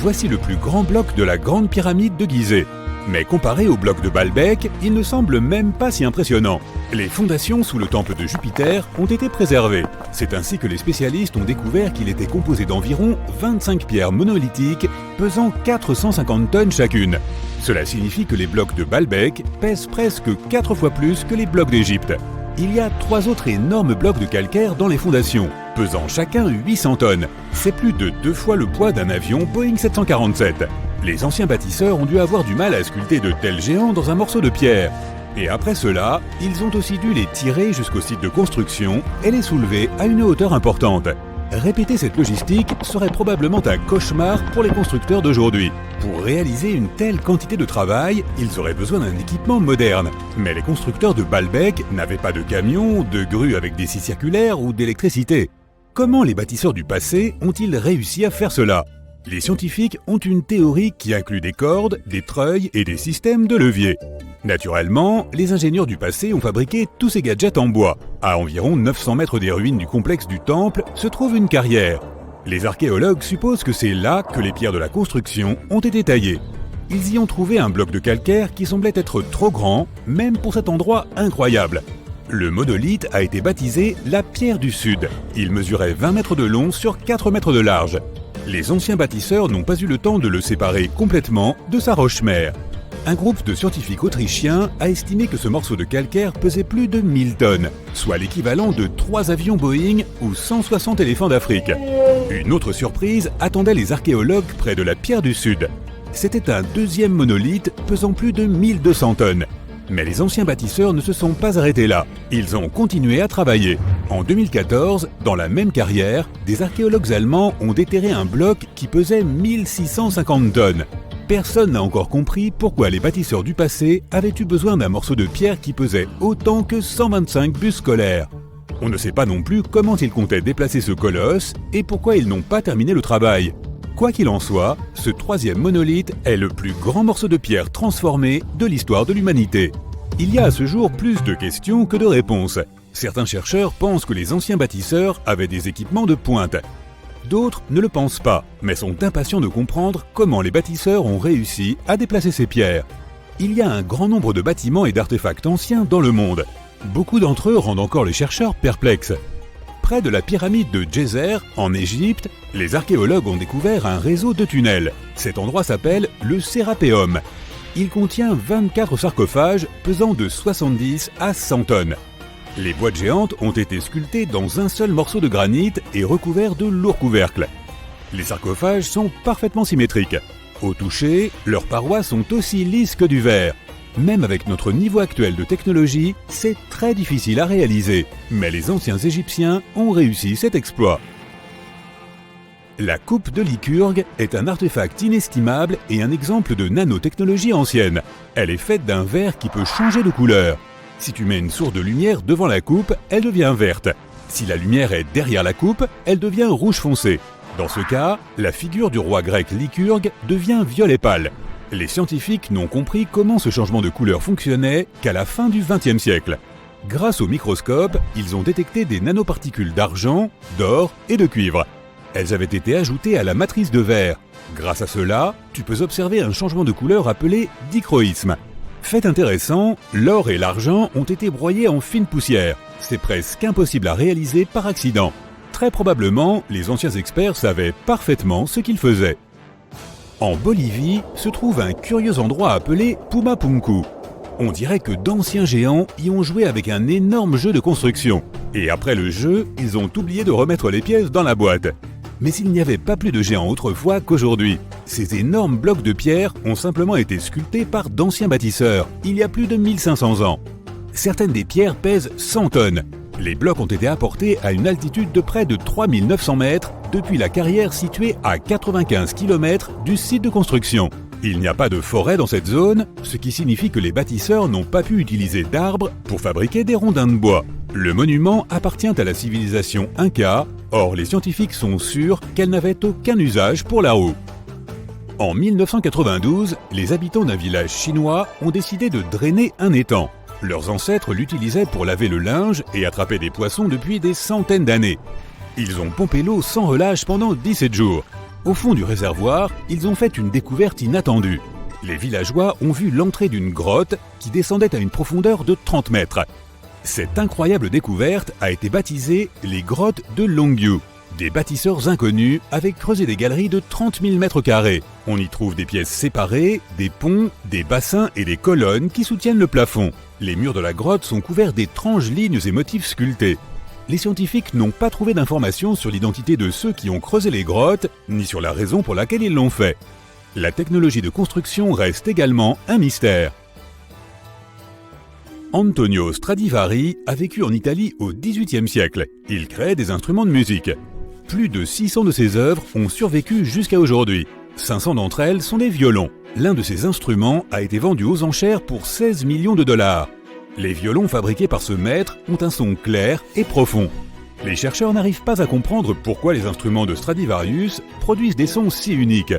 Voici le plus grand bloc de la Grande Pyramide de Gizeh. Mais comparé au bloc de Baalbek, il ne semble même pas si impressionnant. Les fondations sous le temple de Jupiter ont été préservées. C'est ainsi que les spécialistes ont découvert qu'il était composé d'environ 25 pierres monolithiques pesant 450 tonnes chacune. Cela signifie que les blocs de Baalbek pèsent presque 4 fois plus que les blocs d'Égypte. Il y a 3 autres énormes blocs de calcaire dans les fondations, pesant chacun 800 tonnes. C'est plus de 2 fois le poids d'un avion Boeing 747. Les anciens bâtisseurs ont dû avoir du mal à sculpter de tels géants dans un morceau de pierre. Et après cela, ils ont aussi dû les tirer jusqu'au site de construction et les soulever à une hauteur importante. Répéter cette logistique serait probablement un cauchemar pour les constructeurs d'aujourd'hui. Pour réaliser une telle quantité de travail, ils auraient besoin d'un équipement moderne. Mais les constructeurs de Baalbek n'avaient pas de camions, de grues avec des scies circulaires ou d'électricité. Comment les bâtisseurs du passé ont-ils réussi à faire cela ? Les scientifiques ont une théorie qui inclut des cordes, des treuils et des systèmes de levier. Naturellement, les ingénieurs du passé ont fabriqué tous ces gadgets en bois. À environ 900 mètres des ruines du complexe du temple se trouve une carrière. Les archéologues supposent que c'est là que les pierres de la construction ont été taillées. Ils y ont trouvé un bloc de calcaire qui semblait être trop grand, même pour cet endroit incroyable. Le monolithe a été baptisé la Pierre du Sud. Il mesurait 20 mètres de long sur 4 mètres de large. Les anciens bâtisseurs n'ont pas eu le temps de le séparer complètement de sa roche-mère. Un groupe de scientifiques autrichiens a estimé que ce morceau de calcaire pesait plus de 1000 tonnes, soit l'équivalent de 3 avions Boeing ou 160 éléphants d'Afrique. Une autre surprise attendait les archéologues près de la Pierre du Sud. C'était un deuxième monolithe pesant plus de 1200 tonnes. Mais les anciens bâtisseurs ne se sont pas arrêtés là. Ils ont continué à travailler. En 2014, dans la même carrière, des archéologues allemands ont déterré un bloc qui pesait 1650 tonnes. Personne n'a encore compris pourquoi les bâtisseurs du passé avaient eu besoin d'un morceau de pierre qui pesait autant que 125 bus scolaires. On ne sait pas non plus comment ils comptaient déplacer ce colosse et pourquoi ils n'ont pas terminé le travail. Quoi qu'il en soit, ce troisième monolithe est le plus grand morceau de pierre transformé de l'histoire de l'humanité. Il y a à ce jour plus de questions que de réponses. Certains chercheurs pensent que les anciens bâtisseurs avaient des équipements de pointe. D'autres ne le pensent pas, mais sont impatients de comprendre comment les bâtisseurs ont réussi à déplacer ces pierres. Il y a un grand nombre de bâtiments et d'artefacts anciens dans le monde. Beaucoup d'entre eux rendent encore les chercheurs perplexes. Près de la pyramide de Djeser, en Égypte, les archéologues ont découvert un réseau de tunnels. Cet endroit s'appelle le Sérapéum. Il contient 24 sarcophages pesant de 70 à 100 tonnes. Les boîtes géantes ont été sculptées dans un seul morceau de granit et recouverts de lourds couvercles. Les sarcophages sont parfaitement symétriques. Au toucher, leurs parois sont aussi lisses que du verre. Même avec notre niveau actuel de technologie, c'est très difficile à réaliser. Mais les anciens Égyptiens ont réussi cet exploit. La coupe de Lycurgue est un artefact inestimable et un exemple de nanotechnologie ancienne. Elle est faite d'un verre qui peut changer de couleur. Si tu mets une source de lumière devant la coupe, elle devient verte. Si la lumière est derrière la coupe, elle devient rouge foncé. Dans ce cas, la figure du roi grec Lycurgue devient violet pâle. Les scientifiques n'ont compris comment ce changement de couleur fonctionnait qu'à la fin du XXe siècle. Grâce au microscope, ils ont détecté des nanoparticules d'argent, d'or et de cuivre. Elles avaient été ajoutées à la matrice de verre. Grâce à cela, tu peux observer un changement de couleur appelé dichroïsme. Fait intéressant, l'or et l'argent ont été broyés en fine poussière. C'est presque impossible à réaliser par accident. Très probablement, les anciens experts savaient parfaitement ce qu'ils faisaient. En Bolivie se trouve un curieux endroit appelé Pumapunku. On dirait que d'anciens géants y ont joué avec un énorme jeu de construction. Et après le jeu, ils ont oublié de remettre les pièces dans la boîte. Mais il n'y avait pas plus de géants autrefois qu'aujourd'hui. Ces énormes blocs de pierre ont simplement été sculptés par d'anciens bâtisseurs, il y a plus de 1500 ans. Certaines des pierres pèsent 100 tonnes. Les blocs ont été apportés à une altitude de près de 3900 mètres depuis la carrière située à 95 km du site de construction. Il n'y a pas de forêt dans cette zone, ce qui signifie que les bâtisseurs n'ont pas pu utiliser d'arbres pour fabriquer des rondins de bois. Le monument appartient à la civilisation Inca, or les scientifiques sont sûrs qu'elle n'avait aucun usage pour la roue. En 1992, les habitants d'un village chinois ont décidé de drainer un étang. Leurs ancêtres l'utilisaient pour laver le linge et attraper des poissons depuis des centaines d'années. Ils ont pompé l'eau sans relâche pendant 17 jours. Au fond du réservoir, ils ont fait une découverte inattendue. Les villageois ont vu l'entrée d'une grotte qui descendait à une profondeur de 30 mètres. Cette incroyable découverte a été baptisée les grottes de Longyu. Des bâtisseurs inconnus avaient creusé des galeries de 30 000 mètres carrés. On y trouve des pièces séparées, des ponts, des bassins et des colonnes qui soutiennent le plafond. Les murs de la grotte sont couverts d'étranges lignes et motifs sculptés. Les scientifiques n'ont pas trouvé d'informations sur l'identité de ceux qui ont creusé les grottes, ni sur la raison pour laquelle ils l'ont fait. La technologie de construction reste également un mystère. Antonio Stradivari a vécu en Italie au XVIIIe siècle. Il créait des instruments de musique. Plus de 600 de ses œuvres ont survécu jusqu'à aujourd'hui. 500 d'entre elles sont des violons. L'un de ces instruments a été vendu aux enchères pour 16 millions de dollars. Les violons fabriqués par ce maître ont un son clair et profond. Les chercheurs n'arrivent pas à comprendre pourquoi les instruments de Stradivarius produisent des sons si uniques.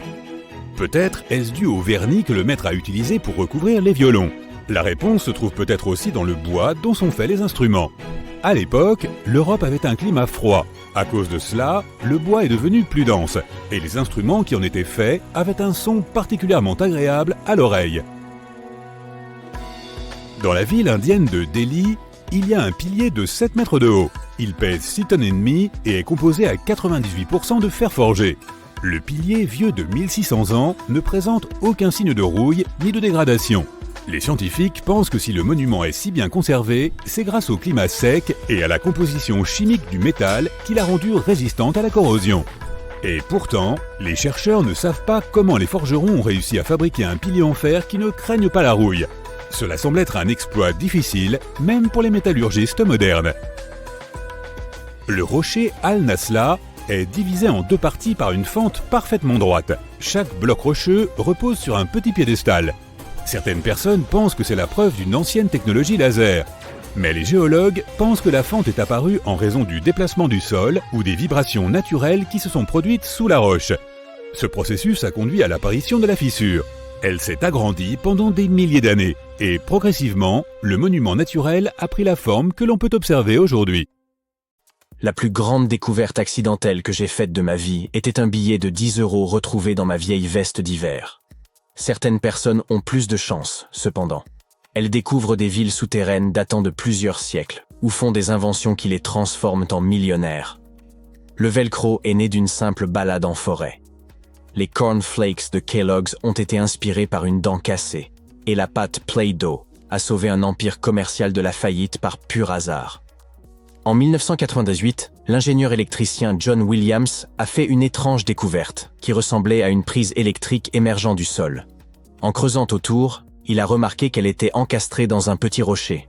Peut-être est-ce dû au vernis que le maître a utilisé pour recouvrir les violons. La réponse se trouve peut-être aussi dans le bois dont sont faits les instruments. À l'époque, l'Europe avait un climat froid. À cause de cela, le bois est devenu plus dense, et les instruments qui en étaient faits avaient un son particulièrement agréable à l'oreille. Dans la ville indienne de Delhi, il y a un pilier de 7 mètres de haut. Il pèse 6 tonnes et demie et est composé à 98% de fer forgé. Le pilier, vieux de 1600 ans, ne présente aucun signe de rouille ni de dégradation. Les scientifiques pensent que si le monument est si bien conservé, c'est grâce au climat sec et à la composition chimique du métal qui l'a rendu résistante à la corrosion. Et pourtant, les chercheurs ne savent pas comment les forgerons ont réussi à fabriquer un pilier en fer qui ne craigne pas la rouille. Cela semble être un exploit difficile, même pour les métallurgistes modernes. Le rocher Al-Nasla est divisé en deux parties par une fente parfaitement droite. Chaque bloc rocheux repose sur un petit piédestal. Certaines personnes pensent que c'est la preuve d'une ancienne technologie laser. Mais les géologues pensent que la fente est apparue en raison du déplacement du sol ou des vibrations naturelles qui se sont produites sous la roche. Ce processus a conduit à l'apparition de la fissure. Elle s'est agrandie pendant des milliers d'années et progressivement, le monument naturel a pris la forme que l'on peut observer aujourd'hui. La plus grande découverte accidentelle que j'ai faite de ma vie était un billet de 10 € retrouvé dans ma vieille veste d'hiver. Certaines personnes ont plus de chance, cependant. Elles découvrent des villes souterraines datant de plusieurs siècles, ou font des inventions qui les transforment en millionnaires. Le velcro est né d'une simple balade en forêt. Les cornflakes de Kellogg's ont été inspirés par une dent cassée, et la pâte Play-Doh a sauvé un empire commercial de la faillite par pur hasard. En 1998, l'ingénieur électricien John Williams a fait une étrange découverte qui ressemblait à une prise électrique émergeant du sol. En creusant autour, il a remarqué qu'elle était encastrée dans un petit rocher.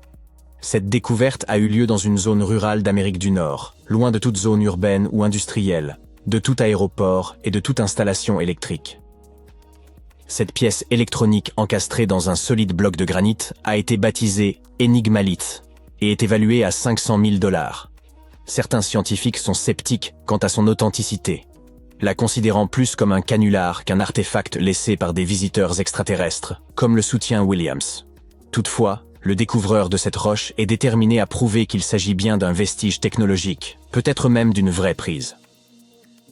Cette découverte a eu lieu dans une zone rurale d'Amérique du Nord, loin de toute zone urbaine ou industrielle, de tout aéroport et de toute installation électrique. Cette pièce électronique encastrée dans un solide bloc de granit a été baptisée énigmalite et est évaluée à 500 000 $. Certains scientifiques sont sceptiques quant à son authenticité, la considérant plus comme un canular qu'un artefact laissé par des visiteurs extraterrestres, comme le soutient Williams. Toutefois, le découvreur de cette roche est déterminé à prouver qu'il s'agit bien d'un vestige technologique, peut-être même d'une vraie prise.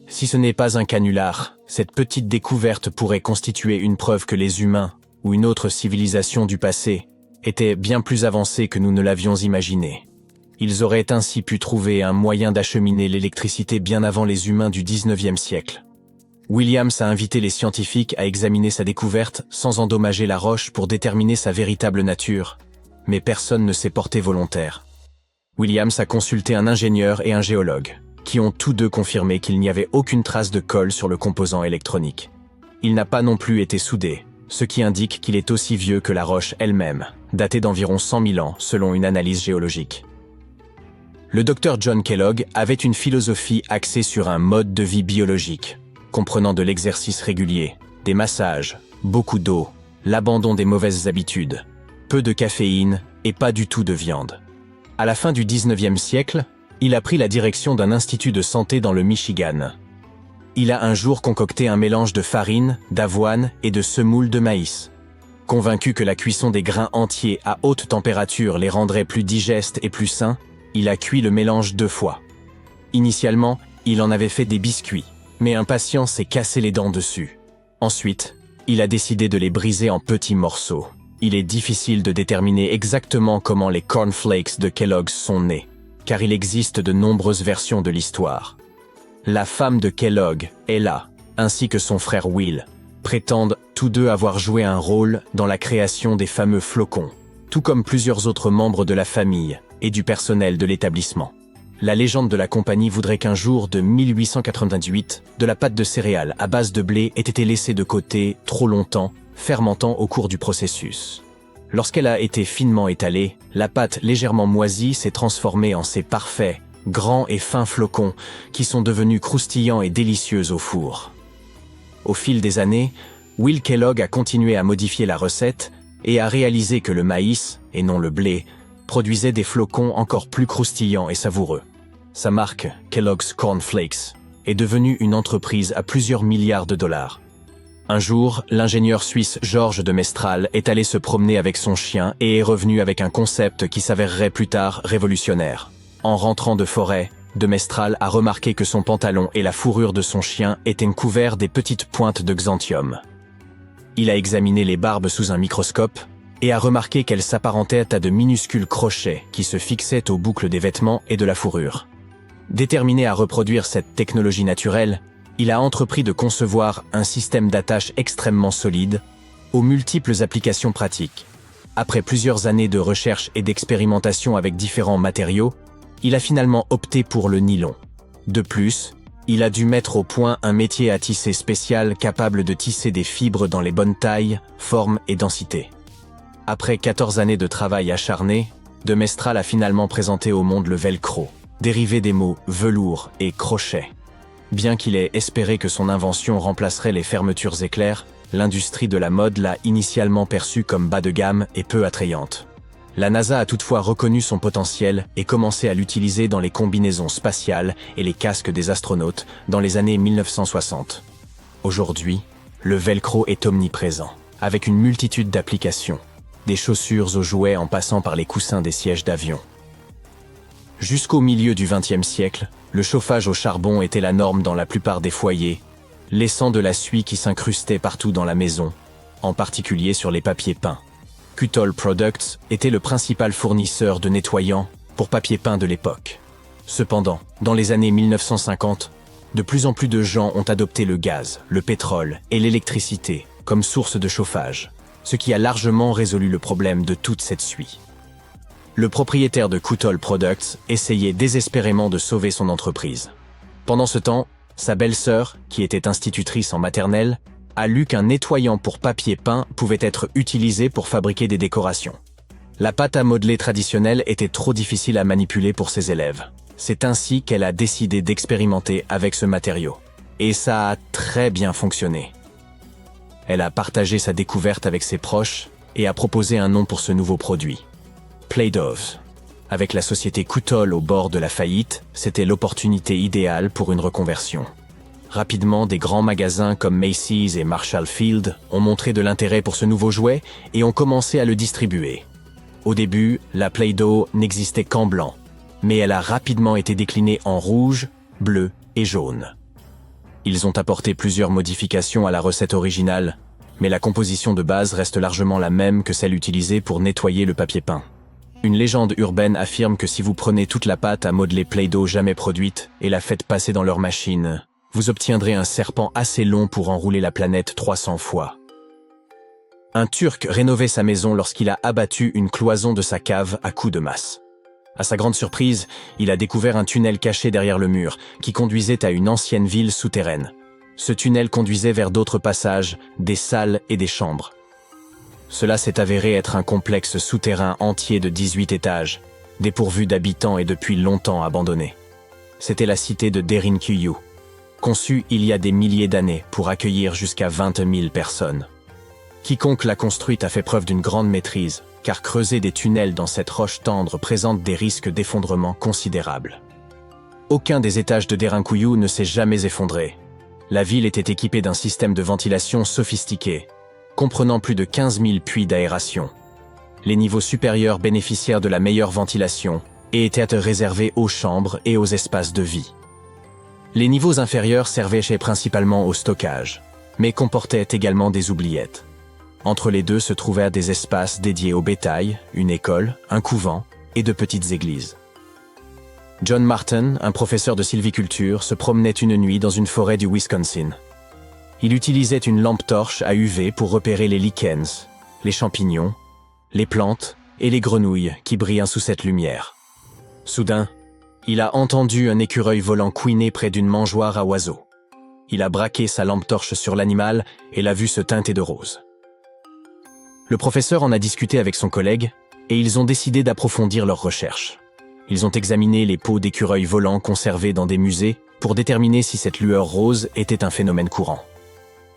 Si ce n'est pas un canular, cette petite découverte pourrait constituer une preuve que les humains, ou une autre civilisation du passé, étaient bien plus avancés que nous ne l'avions imaginé. Ils auraient ainsi pu trouver un moyen d'acheminer l'électricité bien avant les humains du 19e siècle. Williams a invité les scientifiques à examiner sa découverte sans endommager la roche pour déterminer sa véritable nature, mais personne ne s'est porté volontaire. Williams a consulté un ingénieur et un géologue, qui ont tous deux confirmé qu'il n'y avait aucune trace de colle sur le composant électronique. Il n'a pas non plus été soudé, ce qui indique qu'il est aussi vieux que la roche elle-même, datée d'environ 100 000 ans selon une analyse géologique. Le docteur John Kellogg avait une philosophie axée sur un mode de vie biologique, comprenant de l'exercice régulier, des massages, beaucoup d'eau, l'abandon des mauvaises habitudes, peu de caféine et pas du tout de viande. À la fin du 19e siècle, il a pris la direction d'un institut de santé dans le Michigan. Il a un jour concocté un mélange de farine, d'avoine et de semoule de maïs. Convaincu que la cuisson des grains entiers à haute température les rendrait plus digestes et plus sains, il a cuit le mélange 2 fois. Initialement, il en avait fait des biscuits, mais un patient s'est cassé les dents dessus. Ensuite, il a décidé de les briser en petits morceaux. Il est difficile de déterminer exactement comment les cornflakes de Kellogg's sont nés, car il existe de nombreuses versions de l'histoire. La femme de Kellogg, Ella, ainsi que son frère Will, prétendent tous deux avoir joué un rôle dans la création des fameux flocons, tout comme plusieurs autres membres de la famille et du personnel de l'établissement. La légende de la compagnie voudrait qu'un jour de 1898, de la pâte de céréales à base de blé ait été laissée de côté trop longtemps, fermentant au cours du processus. Lorsqu'elle a été finement étalée, la pâte légèrement moisie s'est transformée en ces parfaits, grands et fins flocons qui sont devenus croustillants et délicieux au four. Au fil des années, Will Kellogg a continué à modifier la recette et a réalisé que le maïs, et non le blé, produisait des flocons encore plus croustillants et savoureux. Sa marque, Kellogg's Corn Flakes, est devenue une entreprise à plusieurs milliards de $. Un jour, l'ingénieur suisse Georges de Mestral est allé se promener avec son chien et est revenu avec un concept qui s'avérerait plus tard révolutionnaire. En rentrant de forêt, de Mestral a remarqué que son pantalon et la fourrure de son chien étaient couverts des petites pointes de xanthium. Il a examiné les barbes sous un microscope et a remarqué qu'elles s'apparentaient à de minuscules crochets qui se fixaient aux boucles des vêtements et de la fourrure. Déterminé à reproduire cette technologie naturelle, il a entrepris de concevoir un système d'attache extrêmement solide, aux multiples applications pratiques. Après plusieurs années de recherche et d'expérimentation avec différents matériaux, il a finalement opté pour le nylon. De plus, il a dû mettre au point un métier à tisser spécial capable de tisser des fibres dans les bonnes tailles, formes et densités. Après 14 années de travail acharné, de Mestral a finalement présenté au monde le velcro, dérivé des mots velours et crochet. Bien qu'il ait espéré que son invention remplacerait les fermetures éclairs, l'industrie de la mode l'a initialement perçue comme bas de gamme et peu attrayante. La NASA a toutefois reconnu son potentiel et commencé à l'utiliser dans les combinaisons spatiales et les casques des astronautes dans les années 1960. Aujourd'hui, le velcro est omniprésent, avec une multitude d'applications, des chaussures aux jouets en passant par les coussins des sièges d'avion. Jusqu'au milieu du XXe siècle, le chauffage au charbon était la norme dans la plupart des foyers, laissant de la suie qui s'incrustait partout dans la maison, en particulier sur les papiers peints. Kuttol Products était le principal fournisseur de nettoyants pour papier peint de l'époque. Cependant, dans les années 1950, de plus en plus de gens ont adopté le gaz, le pétrole et l'électricité comme source de chauffage, ce qui a largement résolu le problème de toute cette suie. Le propriétaire de Kuttol Products essayait désespérément de sauver son entreprise. Pendant ce temps, sa belle-sœur, qui était institutrice en maternelle, a lu qu'un nettoyant pour papier peint pouvait être utilisé pour fabriquer des décorations. La pâte à modeler traditionnelle était trop difficile à manipuler pour ses élèves. C'est ainsi qu'elle a décidé d'expérimenter avec ce matériau. Et ça a très bien fonctionné. Elle a partagé sa découverte avec ses proches et a proposé un nom pour ce nouveau produit. Play-Doh. Avec la société Kuttol au bord de la faillite, c'était l'opportunité idéale pour une reconversion. Rapidement, des grands magasins comme Macy's et Marshall Field ont montré de l'intérêt pour ce nouveau jouet et ont commencé à le distribuer. Au début, la Play-Doh n'existait qu'en blanc, mais elle a rapidement été déclinée en rouge, bleu et jaune. Ils ont apporté plusieurs modifications à la recette originale, mais la composition de base reste largement la même que celle utilisée pour nettoyer le papier peint. Une légende urbaine affirme que si vous prenez toute la pâte à modeler Play-Doh jamais produite et la faites passer dans leur machine, vous obtiendrez un serpent assez long pour enrouler la planète 300 fois. Un Turc rénovait sa maison lorsqu'il a abattu une cloison de sa cave à coups de masse. À sa grande surprise, il a découvert un tunnel caché derrière le mur qui conduisait à une ancienne ville souterraine. Ce tunnel conduisait vers d'autres passages, des salles et des chambres. Cela s'est avéré être un complexe souterrain entier de 18 étages, dépourvu d'habitants et depuis longtemps abandonné. C'était la cité de Derinkuyu, conçue il y a des milliers d'années pour accueillir jusqu'à 20 000 personnes. Quiconque l'a construite a fait preuve d'une grande maîtrise, car creuser des tunnels dans cette roche tendre présente des risques d'effondrement considérables. Aucun des étages de Derinkuyu ne s'est jamais effondré. La ville était équipée d'un système de ventilation sophistiqué, comprenant plus de 15 000 puits d'aération. Les niveaux supérieurs bénéficièrent de la meilleure ventilation et étaient réservés aux chambres et aux espaces de vie. Les niveaux inférieurs servaient principalement au stockage, mais comportaient également des oubliettes. Entre les deux se trouvaient des espaces dédiés au bétail, une école, un couvent et de petites églises. John Martin, un professeur de sylviculture, se promenait une nuit dans une forêt du Wisconsin. Il utilisait une lampe torche à UV pour repérer les lichens, les champignons, les plantes et les grenouilles qui brillent sous cette lumière. Soudain, il a entendu un écureuil volant couiner près d'une mangeoire à oiseaux. Il a braqué sa lampe torche sur l'animal et l'a vu se teinter de rose. Le professeur en a discuté avec son collègue et ils ont décidé d'approfondir leurs recherches. Ils ont examiné les peaux d'écureuils volants conservées dans des musées pour déterminer si cette lueur rose était un phénomène courant.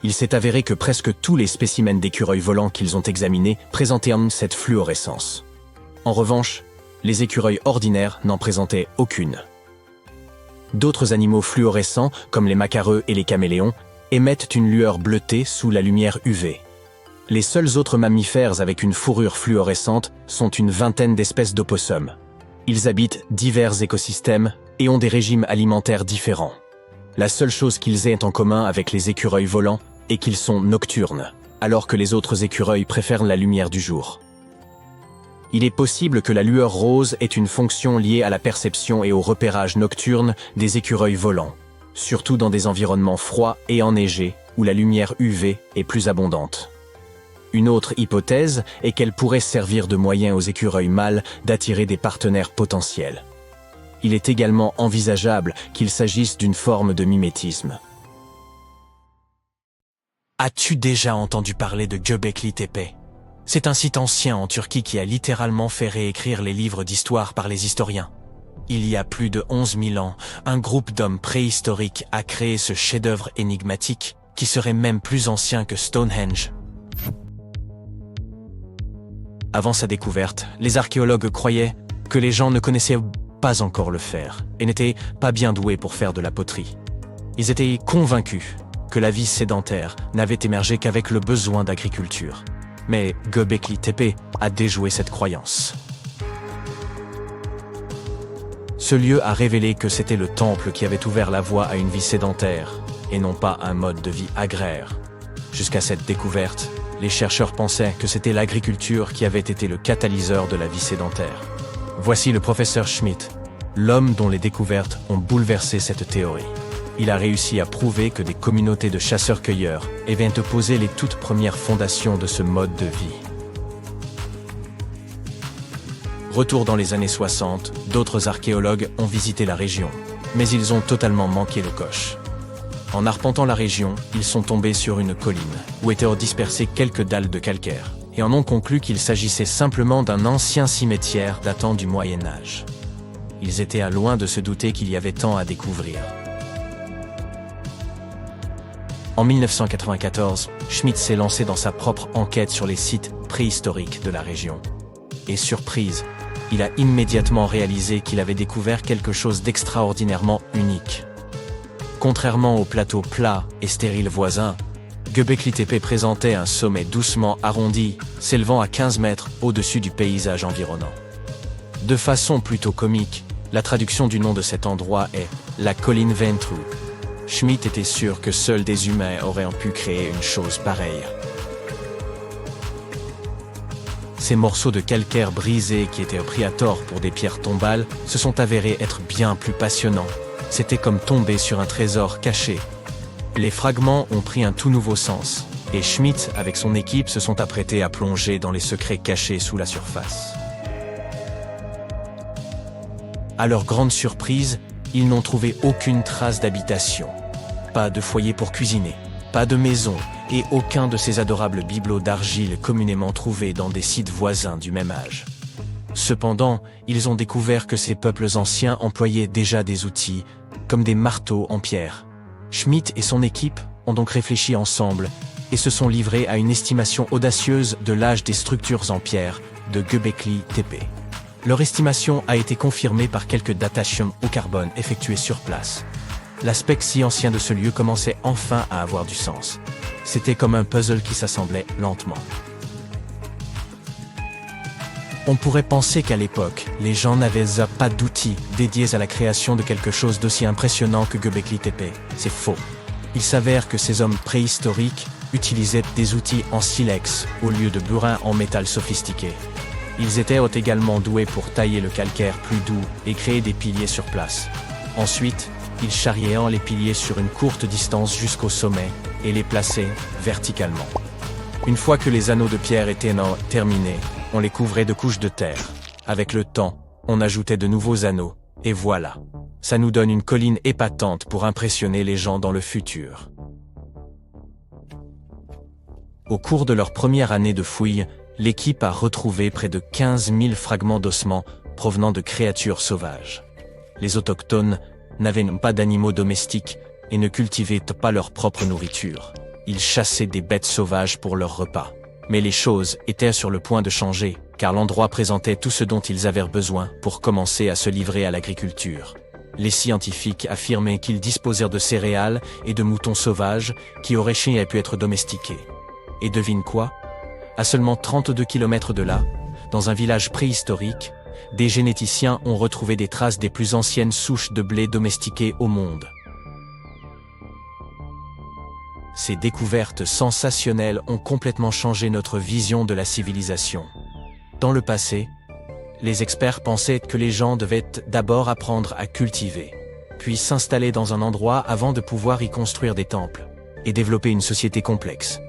Il s'est avéré que presque tous les spécimens d'écureuils volants qu'ils ont examinés présentaient cette fluorescence. En revanche, les écureuils ordinaires n'en présentaient aucune. D'autres animaux fluorescents, comme les macareux et les caméléons, émettent une lueur bleutée sous la lumière UV. Les seuls autres mammifères avec une fourrure fluorescente sont une vingtaine d'espèces d'opossums. Ils habitent divers écosystèmes et ont des régimes alimentaires différents. La seule chose qu'ils aient en commun avec les écureuils volants est qu'ils sont nocturnes, alors que les autres écureuils préfèrent la lumière du jour. Il est possible que la lueur rose ait une fonction liée à la perception et au repérage nocturne des écureuils volants, surtout dans des environnements froids et enneigés où la lumière UV est plus abondante. Une autre hypothèse est qu'elle pourrait servir de moyen aux écureuils mâles d'attirer des partenaires potentiels. Il est également envisageable qu'il s'agisse d'une forme de mimétisme. As-tu déjà entendu parler de Göbekli Tepe? C'est un site ancien en Turquie qui a littéralement fait réécrire les livres d'histoire par les historiens. Il y a plus de 11 000 ans, un groupe d'hommes préhistoriques a créé ce chef-d'œuvre énigmatique, qui serait même plus ancien que Stonehenge. Avant sa découverte, les archéologues croyaient que les gens ne connaissaient pas encore le fer et n'étaient pas bien doués pour faire de la poterie. Ils étaient convaincus que la vie sédentaire n'avait émergé qu'avec le besoin d'agriculture. Mais Göbekli Tepe a déjoué cette croyance. Ce lieu a révélé que c'était le temple qui avait ouvert la voie à une vie sédentaire, et non pas un mode de vie agraire. Jusqu'à cette découverte, les chercheurs pensaient que c'était l'agriculture qui avait été le catalyseur de la vie sédentaire. Voici le professeur Schmidt, l'homme dont les découvertes ont bouleversé cette théorie. Il a réussi à prouver que des communautés de chasseurs-cueilleurs avaient posé les toutes premières fondations de ce mode de vie. Retour dans les années 60, d'autres archéologues ont visité la région, mais ils ont totalement manqué le coche. En arpentant la région, ils sont tombés sur une colline, où étaient dispersées quelques dalles de calcaire, et en ont conclu qu'il s'agissait simplement d'un ancien cimetière datant du Moyen-Âge. Ils étaient à loin de se douter qu'il y avait tant à découvrir. En 1994, Schmidt s'est lancé dans sa propre enquête sur les sites préhistoriques de la région. Et surprise, il a immédiatement réalisé qu'il avait découvert quelque chose d'extraordinairement unique. Contrairement aux plateaux plats et stériles voisins, Göbekli Tepe présentait un sommet doucement arrondi, s'élevant à 15 mètres au-dessus du paysage environnant. De façon plutôt comique, la traduction du nom de cet endroit est « la colline Ventrue ». Schmidt était sûr que seuls des humains auraient pu créer une chose pareille. Ces morceaux de calcaire brisés qui étaient pris à tort pour des pierres tombales se sont avérés être bien plus passionnants. C'était comme tomber sur un trésor caché. Les fragments ont pris un tout nouveau sens, et Schmidt, avec son équipe, se sont apprêtés à plonger dans les secrets cachés sous la surface. À leur grande surprise, ils n'ont trouvé aucune trace d'habitation. Pas de foyer pour cuisiner, pas de maison, et aucun de ces adorables bibelots d'argile communément trouvés dans des sites voisins du même âge. Cependant, ils ont découvert que ces peuples anciens employaient déjà des outils, comme des marteaux en pierre. Schmidt et son équipe ont donc réfléchi ensemble et se sont livrés à une estimation audacieuse de l'âge des structures en pierre de Göbekli Tepe. Leur estimation a été confirmée par quelques datations au carbone effectuées sur place. L'aspect si ancien de ce lieu commençait enfin à avoir du sens. C'était comme un puzzle qui s'assemblait lentement. On pourrait penser qu'à l'époque, les gens n'avaient pas d'outils dédiés à la création de quelque chose d'aussi impressionnant que Göbekli Tepe. C'est faux. Il s'avère que ces hommes préhistoriques utilisaient des outils en silex au lieu de burin en métal sophistiqué. Ils étaient également doués pour tailler le calcaire plus doux et créer des piliers sur place. Ensuite, ils charriaient les piliers sur une courte distance jusqu'au sommet et les plaçaient verticalement. Une fois que les anneaux de pierre étaient terminés, on les couvrait de couches de terre. Avec le temps, on ajoutait de nouveaux anneaux, et voilà. Ça nous donne une colline épatante pour impressionner les gens dans le futur. Au cours de leur première année de fouilles, l'équipe a retrouvé près de 15 000 fragments d'ossements provenant de créatures sauvages. Les autochtones n'avaient pas d'animaux domestiques et ne cultivaient pas leur propre nourriture. Ils chassaient des bêtes sauvages pour leur repas. Mais les choses étaient sur le point de changer, car l'endroit présentait tout ce dont ils avaient besoin pour commencer à se livrer à l'agriculture. Les scientifiques affirmaient qu'ils disposèrent de céréales et de moutons sauvages qui auraient pu être domestiqués. Et devine quoi? À seulement 32 km de là, dans un village préhistorique, des généticiens ont retrouvé des traces des plus anciennes souches de blé domestiquées au monde. Ces découvertes sensationnelles ont complètement changé notre vision de la civilisation. Dans le passé, les experts pensaient que les gens devaient d'abord apprendre à cultiver, puis s'installer dans un endroit avant de pouvoir y construire des temples, et développer une société complexe.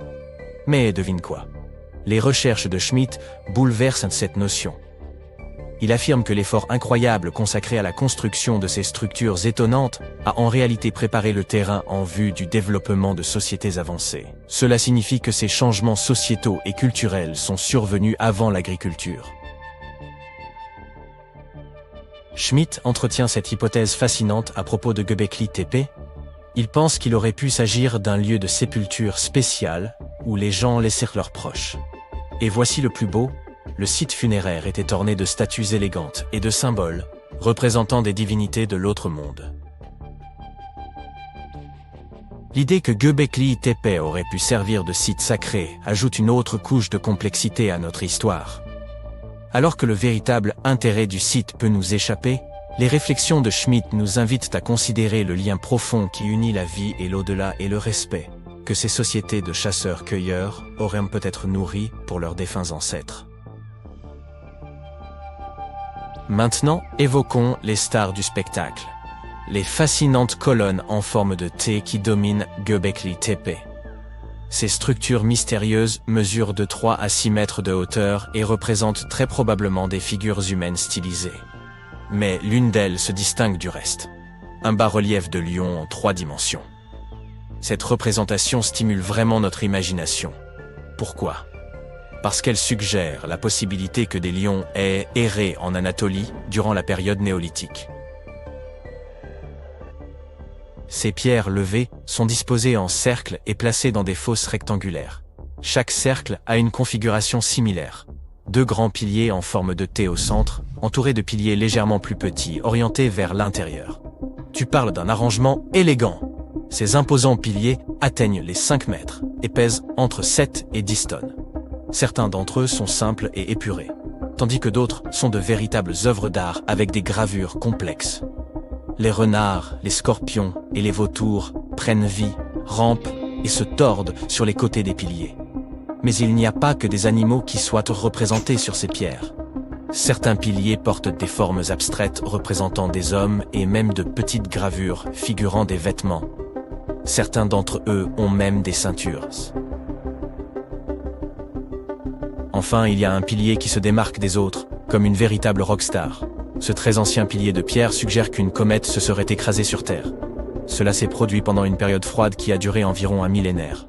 Mais devine quoi? Les recherches de Schmidt bouleversent cette notion. Il affirme que l'effort incroyable consacré à la construction de ces structures étonnantes a en réalité préparé le terrain en vue du développement de sociétés avancées. Cela signifie que ces changements sociétaux et culturels sont survenus avant l'agriculture. Schmitt entretient cette hypothèse fascinante à propos de Göbekli Tepe. Il pense qu'il aurait pu s'agir d'un lieu de sépulture spécial où les gens laissèrent leurs proches. Et voici le plus beau, le site funéraire était orné de statues élégantes et de symboles représentant des divinités de l'autre monde. L'idée que Göbekli Tepe aurait pu servir de site sacré ajoute une autre couche de complexité à notre histoire. Alors que le véritable intérêt du site peut nous échapper, les réflexions de Schmitt nous invitent à considérer le lien profond qui unit la vie et l'au-delà et le respect que ces sociétés de chasseurs-cueilleurs auraient peut-être nourri pour leurs défunts ancêtres. Maintenant, évoquons les stars du spectacle. Les fascinantes colonnes en forme de T qui dominent Göbekli Tepe. Ces structures mystérieuses mesurent de 3 à 6 mètres de hauteur et représentent très probablement des figures humaines stylisées. Mais l'une d'elles se distingue du reste. Un bas-relief de lion en 3 dimensions. Cette représentation stimule vraiment notre imagination. Pourquoi ? Parce qu'elle suggère la possibilité que des lions aient erré en Anatolie durant la période néolithique. Ces pierres levées sont disposées en cercle et placées dans des fosses rectangulaires. Chaque cercle a une configuration similaire. 2 grands piliers en forme de T au centre, entourés de piliers légèrement plus petits, orientés vers l'intérieur. Tu parles d'un arrangement élégant. Ces imposants piliers atteignent les 5 mètres et pèsent entre 7 et 10 tonnes. Certains d'entre eux sont simples et épurés, tandis que d'autres sont de véritables œuvres d'art avec des gravures complexes. Les renards, les scorpions et les vautours prennent vie, rampent et se tordent sur les côtés des piliers. Mais il n'y a pas que des animaux qui soient représentés sur ces pierres. Certains piliers portent des formes abstraites représentant des hommes et même de petites gravures figurant des vêtements. Certains d'entre eux ont même des ceintures. Enfin, il y a un pilier qui se démarque des autres, comme une véritable rockstar. Ce très ancien pilier de pierre suggère qu'une comète se serait écrasée sur Terre. Cela s'est produit pendant une période froide qui a duré environ un millénaire.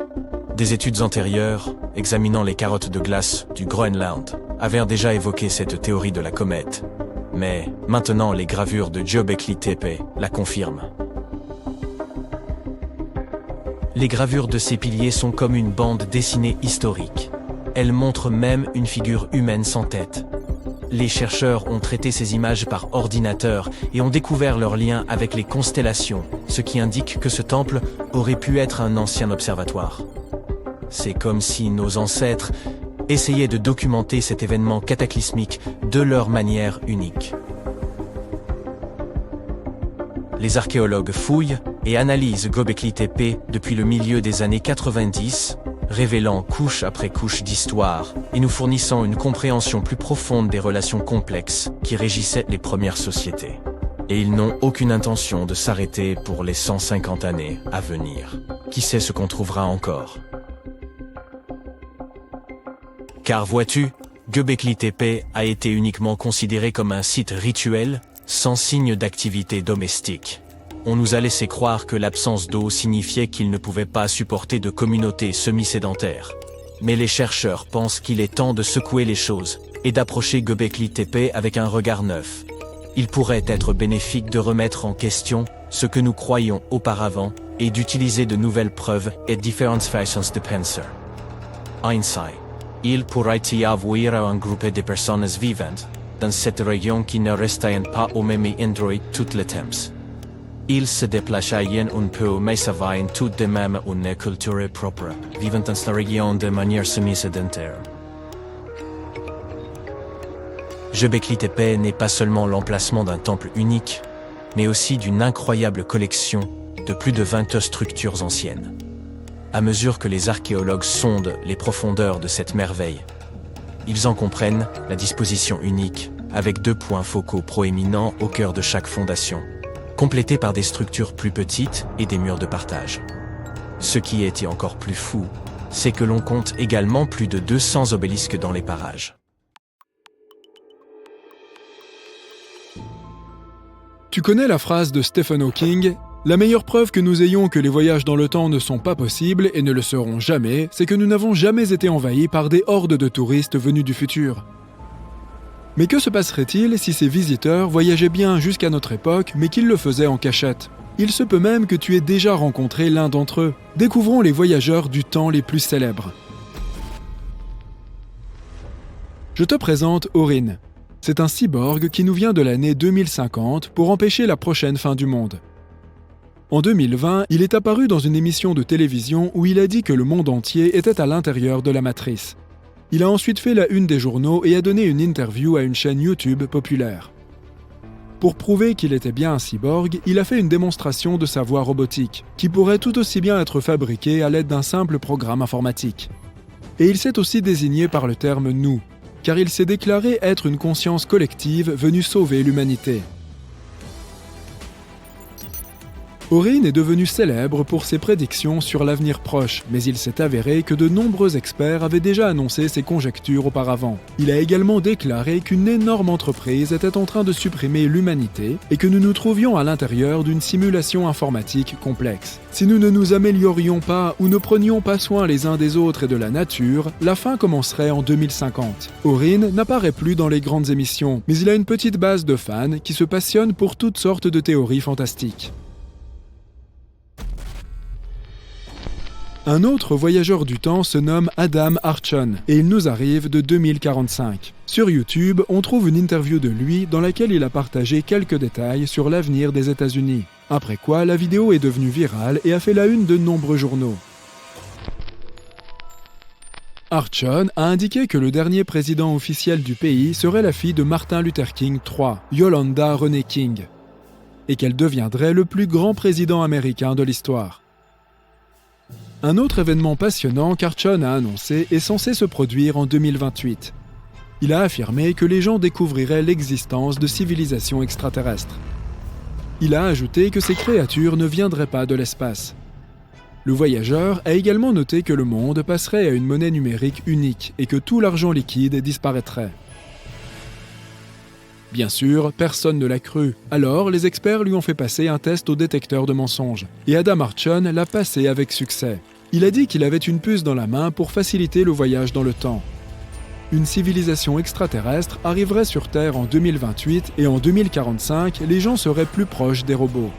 Des études antérieures, examinant les carottes de glace du Groenland, avaient déjà évoqué cette théorie de la comète. Mais maintenant, les gravures de Göbekli Tepe la confirment. Les gravures de ces piliers sont comme une bande dessinée historique. Elles montrent même une figure humaine sans tête. Les chercheurs ont traité ces images par ordinateur et ont découvert leur lien avec les constellations, ce qui indique que ce temple aurait pu être un ancien observatoire. C'est comme si nos ancêtres essayaient de documenter cet événement cataclysmique de leur manière unique. Les archéologues fouillent et analysent Göbekli Tepe depuis le milieu des années 90, révélant couche après couche d'histoire et nous fournissant une compréhension plus profonde des relations complexes qui régissaient les premières sociétés. Et ils n'ont aucune intention de s'arrêter pour les 150 années à venir. Qui sait ce qu'on trouvera encore ? Car vois-tu, Göbekli Tepe a été uniquement considéré comme un site rituel, sans signe d'activité domestique. On nous a laissé croire que l'absence d'eau signifiait qu'il ne pouvait pas supporter de communautés semi-sédentaires. Mais les chercheurs pensent qu'il est temps de secouer les choses et d'approcher Göbekli Tepe avec un regard neuf. Il pourrait être bénéfique de remettre en question ce que nous croyions auparavant et d'utiliser de nouvelles preuves et différentes façons de penser. Ainsi, il pourrait y avoir un groupe de personnes vivantes dans cette région qui ne restaient pas au même endroit tout le temps. Ils se déplaçaient un peu mais avaient tout de même une culture propre, vivant dans la région de manière semi-sédentaire. Göbekli Tepe n'est pas seulement l'emplacement d'un temple unique, mais aussi d'une incroyable collection de plus de 20 structures anciennes. À mesure que les archéologues sondent les profondeurs de cette merveille, ils en comprennent la disposition unique, avec 2 points focaux proéminents au cœur de chaque fondation, complétés par des structures plus petites et des murs de partage. Ce qui était encore plus fou, c'est que l'on compte également plus de 200 obélisques dans les parages. Tu connais la phrase de Stephen Hawking ? La meilleure preuve que nous ayons que les voyages dans le temps ne sont pas possibles et ne le seront jamais, c'est que nous n'avons jamais été envahis par des hordes de touristes venus du futur. Mais que se passerait-il si ces visiteurs voyageaient bien jusqu'à notre époque, mais qu'ils le faisaient en cachette ? Il se peut même que tu aies déjà rencontré l'un d'entre eux. Découvrons les voyageurs du temps les plus célèbres. Je te présente Orin. C'est un cyborg qui nous vient de l'année 2050 pour empêcher la prochaine fin du monde. En 2020, il est apparu dans une émission de télévision où il a dit que le monde entier était à l'intérieur de la matrice. Il a ensuite fait la une des journaux et a donné une interview à une chaîne YouTube populaire. Pour prouver qu'il était bien un cyborg, il a fait une démonstration de sa voix robotique, qui pourrait tout aussi bien être fabriquée à l'aide d'un simple programme informatique. Et il s'est aussi désigné par le terme « nous », car il s'est déclaré être une conscience collective venue sauver l'humanité. Orin est devenu célèbre pour ses prédictions sur l'avenir proche, mais il s'est avéré que de nombreux experts avaient déjà annoncé ses conjectures auparavant. Il a également déclaré qu'une énorme entreprise était en train de supprimer l'humanité et que nous nous trouvions à l'intérieur d'une simulation informatique complexe. Si nous ne nous améliorions pas ou ne prenions pas soin les uns des autres et de la nature, la fin commencerait en 2050. Orin n'apparaît plus dans les grandes émissions, mais il a une petite base de fans qui se passionnent pour toutes sortes de théories fantastiques. Un autre voyageur du temps se nomme Adam Archon et il nous arrive de 2045. Sur YouTube, on trouve une interview de lui dans laquelle il a partagé quelques détails sur l'avenir des États-Unis. Après quoi, la vidéo est devenue virale et a fait la une de nombreux journaux. Archon a indiqué que le dernier président officiel du pays serait la fille de Martin Luther King III, Yolanda Renee King, et qu'elle deviendrait le plus grand président américain de l'histoire. Un autre événement passionnant qu'Archon a annoncé est censé se produire en 2028. Il a affirmé que les gens découvriraient l'existence de civilisations extraterrestres. Il a ajouté que ces créatures ne viendraient pas de l'espace. Le voyageur a également noté que le monde passerait à une monnaie numérique unique et que tout l'argent liquide disparaîtrait. Bien sûr, personne ne l'a cru. Alors, les experts lui ont fait passer un test au détecteur de mensonges. Et Adam Archon l'a passé avec succès. Il a dit qu'il avait une puce dans la main pour faciliter le voyage dans le temps. Une civilisation extraterrestre arriverait sur Terre en 2028 et en 2045, les gens seraient plus proches des robots.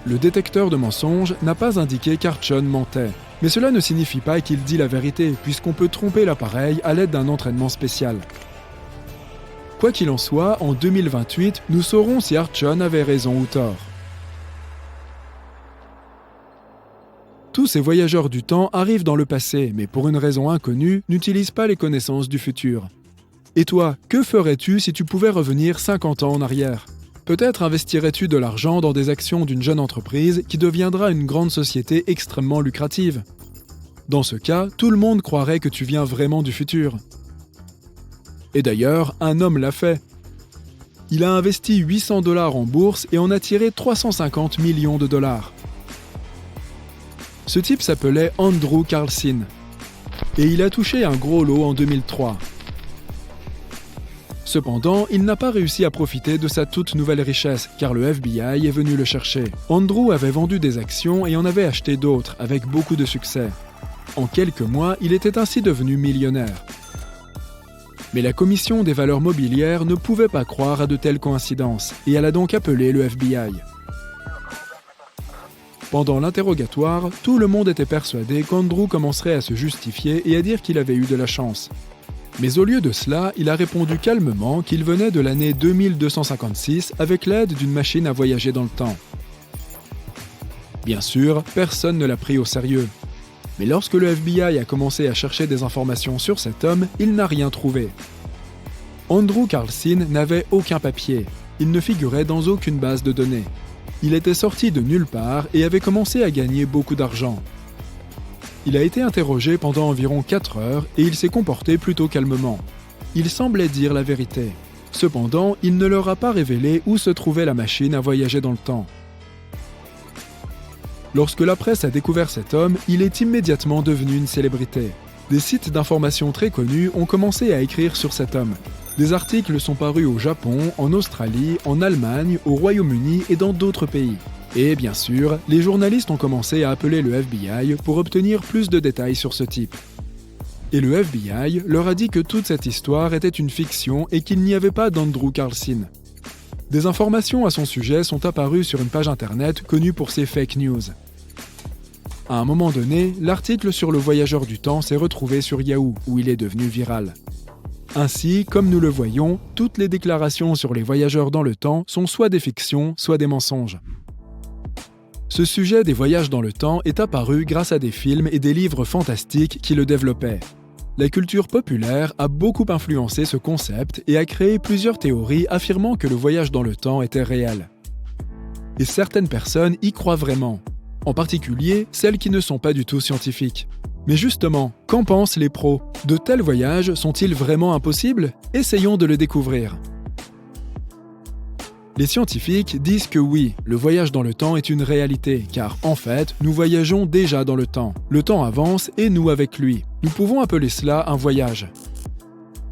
Le détecteur de mensonges n'a pas indiqué qu'Archon mentait. Mais cela ne signifie pas qu'il dit la vérité, puisqu'on peut tromper l'appareil à l'aide d'un entraînement spécial. Quoi qu'il en soit, en 2028, nous saurons si Archon avait raison ou tort. Tous ces voyageurs du temps arrivent dans le passé, mais pour une raison inconnue, n'utilisent pas les connaissances du futur. Et toi, que ferais-tu si tu pouvais revenir 50 ans en arrière ? Peut-être investirais-tu de l'argent dans des actions d'une jeune entreprise qui deviendra une grande société extrêmement lucrative. Dans ce cas, tout le monde croirait que tu viens vraiment du futur. Et d'ailleurs, un homme l'a fait. Il a investi 800 $ en bourse et en a tiré 350 millions de dollars. Ce type s'appelait Andrew Carlson et il a touché un gros lot en 2003. Cependant, il n'a pas réussi à profiter de sa toute nouvelle richesse car le FBI est venu le chercher. Andrew avait vendu des actions et en avait acheté d'autres avec beaucoup de succès. En quelques mois, il était ainsi devenu millionnaire. Mais la Commission des valeurs mobilières ne pouvait pas croire à de telles coïncidences et elle a donc appelé le FBI. Pendant l'interrogatoire, tout le monde était persuadé qu'Andrew commencerait à se justifier et à dire qu'il avait eu de la chance. Mais au lieu de cela, il a répondu calmement qu'il venait de l'année 2256 avec l'aide d'une machine à voyager dans le temps. Bien sûr, personne ne l'a pris au sérieux. Mais lorsque le FBI a commencé à chercher des informations sur cet homme, il n'a rien trouvé. Andrew Carlson n'avait aucun papier. Il ne figurait dans aucune base de données. Il était sorti de nulle part et avait commencé à gagner beaucoup d'argent. Il a été interrogé pendant environ 4 heures et il s'est comporté plutôt calmement. Il semblait dire la vérité. Cependant, il ne leur a pas révélé où se trouvait la machine à voyager dans le temps. Lorsque la presse a découvert cet homme, il est immédiatement devenu une célébrité. Des sites d'information très connus ont commencé à écrire sur cet homme. Des articles sont parus au Japon, en Australie, en Allemagne, au Royaume-Uni et dans d'autres pays. Et bien sûr, les journalistes ont commencé à appeler le FBI pour obtenir plus de détails sur ce type. Et le FBI leur a dit que toute cette histoire était une fiction et qu'il n'y avait pas d'Andrew Carlson. Des informations à son sujet sont apparues sur une page internet connue pour ses fake news. À un moment donné, l'article sur le voyageur du temps s'est retrouvé sur Yahoo, où il est devenu viral. Ainsi, comme nous le voyons, toutes les déclarations sur les voyageurs dans le temps sont soit des fictions, soit des mensonges. Ce sujet des voyages dans le temps est apparu grâce à des films et des livres fantastiques qui le développaient. La culture populaire a beaucoup influencé ce concept et a créé plusieurs théories affirmant que le voyage dans le temps était réel. Et certaines personnes y croient vraiment, en particulier celles qui ne sont pas du tout scientifiques. Mais justement, qu'en pensent les pros? De tels voyages sont-ils vraiment impossibles? Essayons de le découvrir. Les scientifiques disent que oui, le voyage dans le temps est une réalité, car en fait, nous voyageons déjà dans le temps. Le temps avance et nous avec lui. Nous pouvons appeler cela un voyage.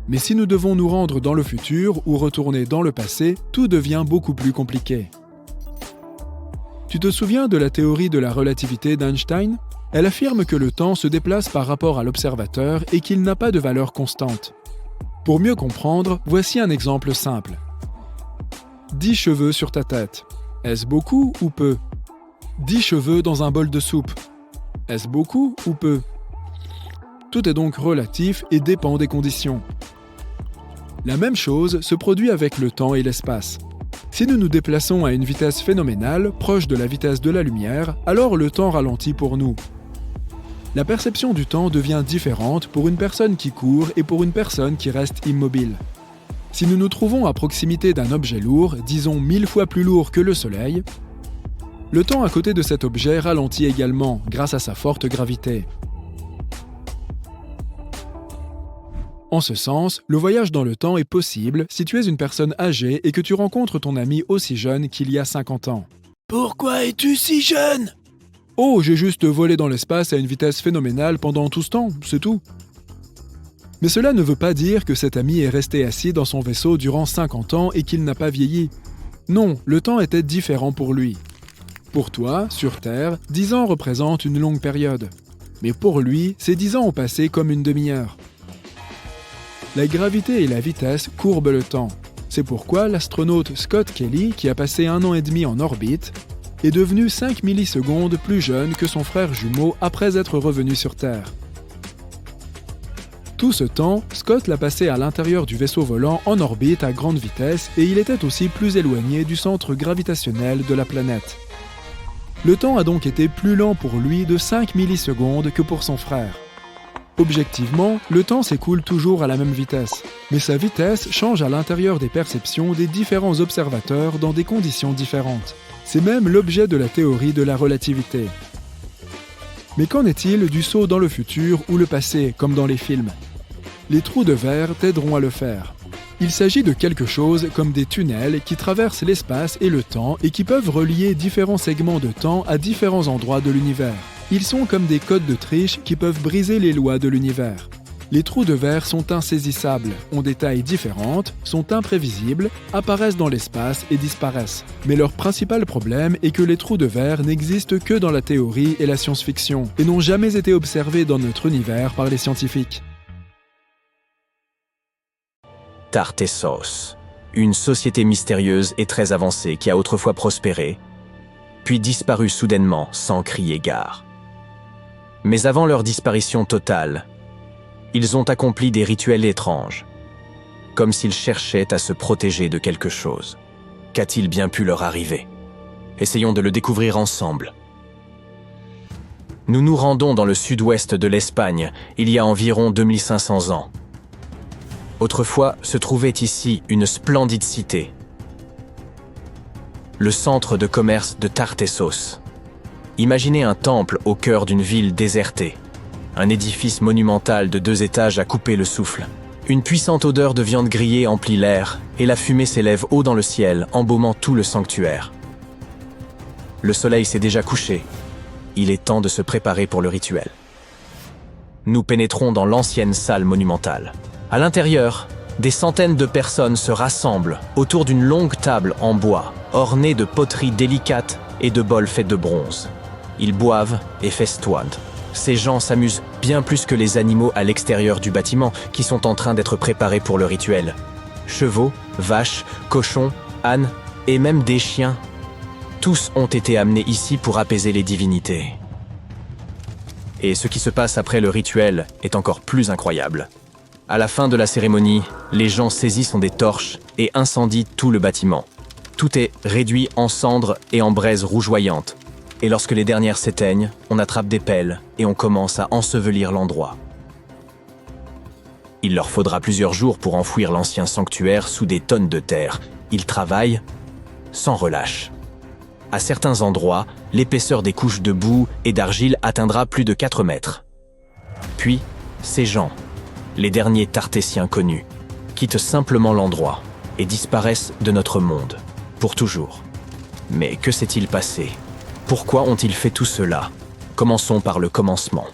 Mais si nous devons nous rendre dans le futur ou retourner dans le passé, tout devient beaucoup plus compliqué. Tu te souviens de la théorie de la relativité d'Einstein? Elle affirme que le temps se déplace par rapport à l'observateur et qu'il n'a pas de valeur constante. Pour mieux comprendre, voici un exemple simple. 10 cheveux sur ta tête. Est-ce beaucoup ou peu? 10 cheveux dans un bol de soupe. Est-ce beaucoup ou peu? Tout est donc relatif et dépend des conditions. La même chose se produit avec le temps et l'espace. Si nous nous déplaçons à une vitesse phénoménale, proche de la vitesse de la lumière, alors le temps ralentit pour nous. La perception du temps devient différente pour une personne qui court et pour une personne qui reste immobile. Si nous nous trouvons à proximité d'un objet lourd, disons 1000 fois plus lourd que le Soleil, le temps à côté de cet objet ralentit également grâce à sa forte gravité. En ce sens, le voyage dans le temps est possible si tu es une personne âgée et que tu rencontres ton ami aussi jeune qu'il y a 50 ans. Pourquoi es-tu si jeune? Oh, j'ai juste volé dans l'espace à une vitesse phénoménale pendant tout ce temps, c'est tout. Mais cela ne veut pas dire que cet ami est resté assis dans son vaisseau durant 50 ans et qu'il n'a pas vieilli. Non, le temps était différent pour lui. Pour toi, sur Terre, 10 ans représentent une longue période. Mais pour lui, ces 10 ans ont passé comme une demi-heure. La gravité et la vitesse courbent le temps. C'est pourquoi l'astronaute Scott Kelly, qui a passé 1 an et demi en orbite, est devenu 5 millisecondes plus jeune que son frère jumeau après être revenu sur Terre. Tout ce temps, Scott l'a passé à l'intérieur du vaisseau volant en orbite à grande vitesse et il était aussi plus éloigné du centre gravitationnel de la planète. Le temps a donc été plus lent pour lui de 5 millisecondes que pour son frère. Objectivement, le temps s'écoule toujours à la même vitesse, mais sa vitesse change à l'intérieur des perceptions des différents observateurs dans des conditions différentes. C'est même l'objet de la théorie de la relativité. Mais qu'en est-il du saut dans le futur ou le passé, comme dans les films? Les trous de verre t'aideront à le faire. Il s'agit de quelque chose comme des tunnels qui traversent l'espace et le temps et qui peuvent relier différents segments de temps à différents endroits de l'univers. Ils sont comme des codes de triche qui peuvent briser les lois de l'univers. Les trous de verre sont insaisissables, ont des tailles différentes, sont imprévisibles, apparaissent dans l'espace et disparaissent. Mais leur principal problème est que les trous de verre n'existent que dans la théorie et la science-fiction, et n'ont jamais été observés dans notre univers par les scientifiques. Tartessos, une société mystérieuse et très avancée qui a autrefois prospéré, puis disparu soudainement sans crier gare. Mais avant leur disparition totale, ils ont accompli des rituels étranges, comme s'ils cherchaient à se protéger de quelque chose. Qu'a-t-il bien pu leur arriver? Essayons de le découvrir ensemble. Nous nous rendons dans le sud-ouest de l'Espagne, il y a environ 2500 ans. Autrefois se trouvait ici une splendide cité, le centre de commerce de Tartessos. Imaginez un temple au cœur d'une ville désertée, un édifice monumental de 2 étages à couper le souffle. Une puissante odeur de viande grillée emplit l'air et la fumée s'élève haut dans le ciel, embaumant tout le sanctuaire. Le soleil s'est déjà couché. Il est temps de se préparer pour le rituel. Nous pénétrons dans l'ancienne salle monumentale. À l'intérieur, des centaines de personnes se rassemblent autour d'une longue table en bois, ornée de poteries délicates et de bols faits de bronze. Ils boivent et festoient. Ces gens s'amusent bien plus que les animaux à l'extérieur du bâtiment qui sont en train d'être préparés pour le rituel. Chevaux, vaches, cochons, ânes et même des chiens. Tous ont été amenés ici pour apaiser les divinités. Et ce qui se passe après le rituel est encore plus incroyable. À la fin de la cérémonie, les gens saisissent des torches et incendient tout le bâtiment. Tout est réduit en cendres et en braises rougeoyantes. Et lorsque les dernières s'éteignent, on attrape des pelles et on commence à ensevelir l'endroit. Il leur faudra plusieurs jours pour enfouir l'ancien sanctuaire sous des tonnes de terre. Ils travaillent sans relâche. À certains endroits, l'épaisseur des couches de boue et d'argile atteindra plus de 4 mètres. Puis, ces gens, les derniers Tartésiens connus, quittent simplement l'endroit et disparaissent de notre monde, pour toujours. Mais que s'est-il passé? Pourquoi ont-ils fait tout cela? Commençons par le commencement.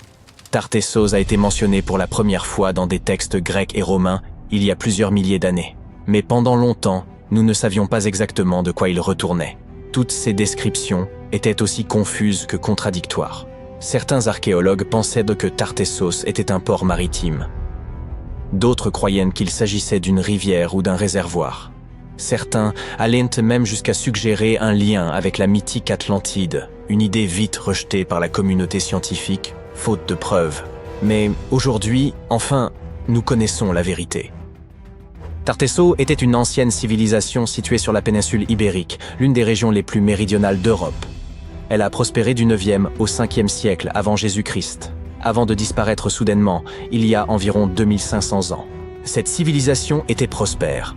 Tartessos a été mentionné pour la première fois dans des textes grecs et romains il y a plusieurs milliers d'années. Mais pendant longtemps, nous ne savions pas exactement de quoi il retournait. Toutes ces descriptions étaient aussi confuses que contradictoires. Certains archéologues pensaient que Tartessos était un port maritime. D'autres croyaient qu'il s'agissait d'une rivière ou d'un réservoir. Certains allaient même jusqu'à suggérer un lien avec la mythique Atlantide, une idée vite rejetée par la communauté scientifique, faute de preuves. Mais aujourd'hui, enfin, nous connaissons la vérité. Tartessos était une ancienne civilisation située sur la péninsule ibérique, l'une des régions les plus méridionales d'Europe. Elle a prospéré du 9e au 5e siècle avant Jésus-Christ, avant de disparaître soudainement, il y a environ 2500 ans. Cette civilisation était prospère.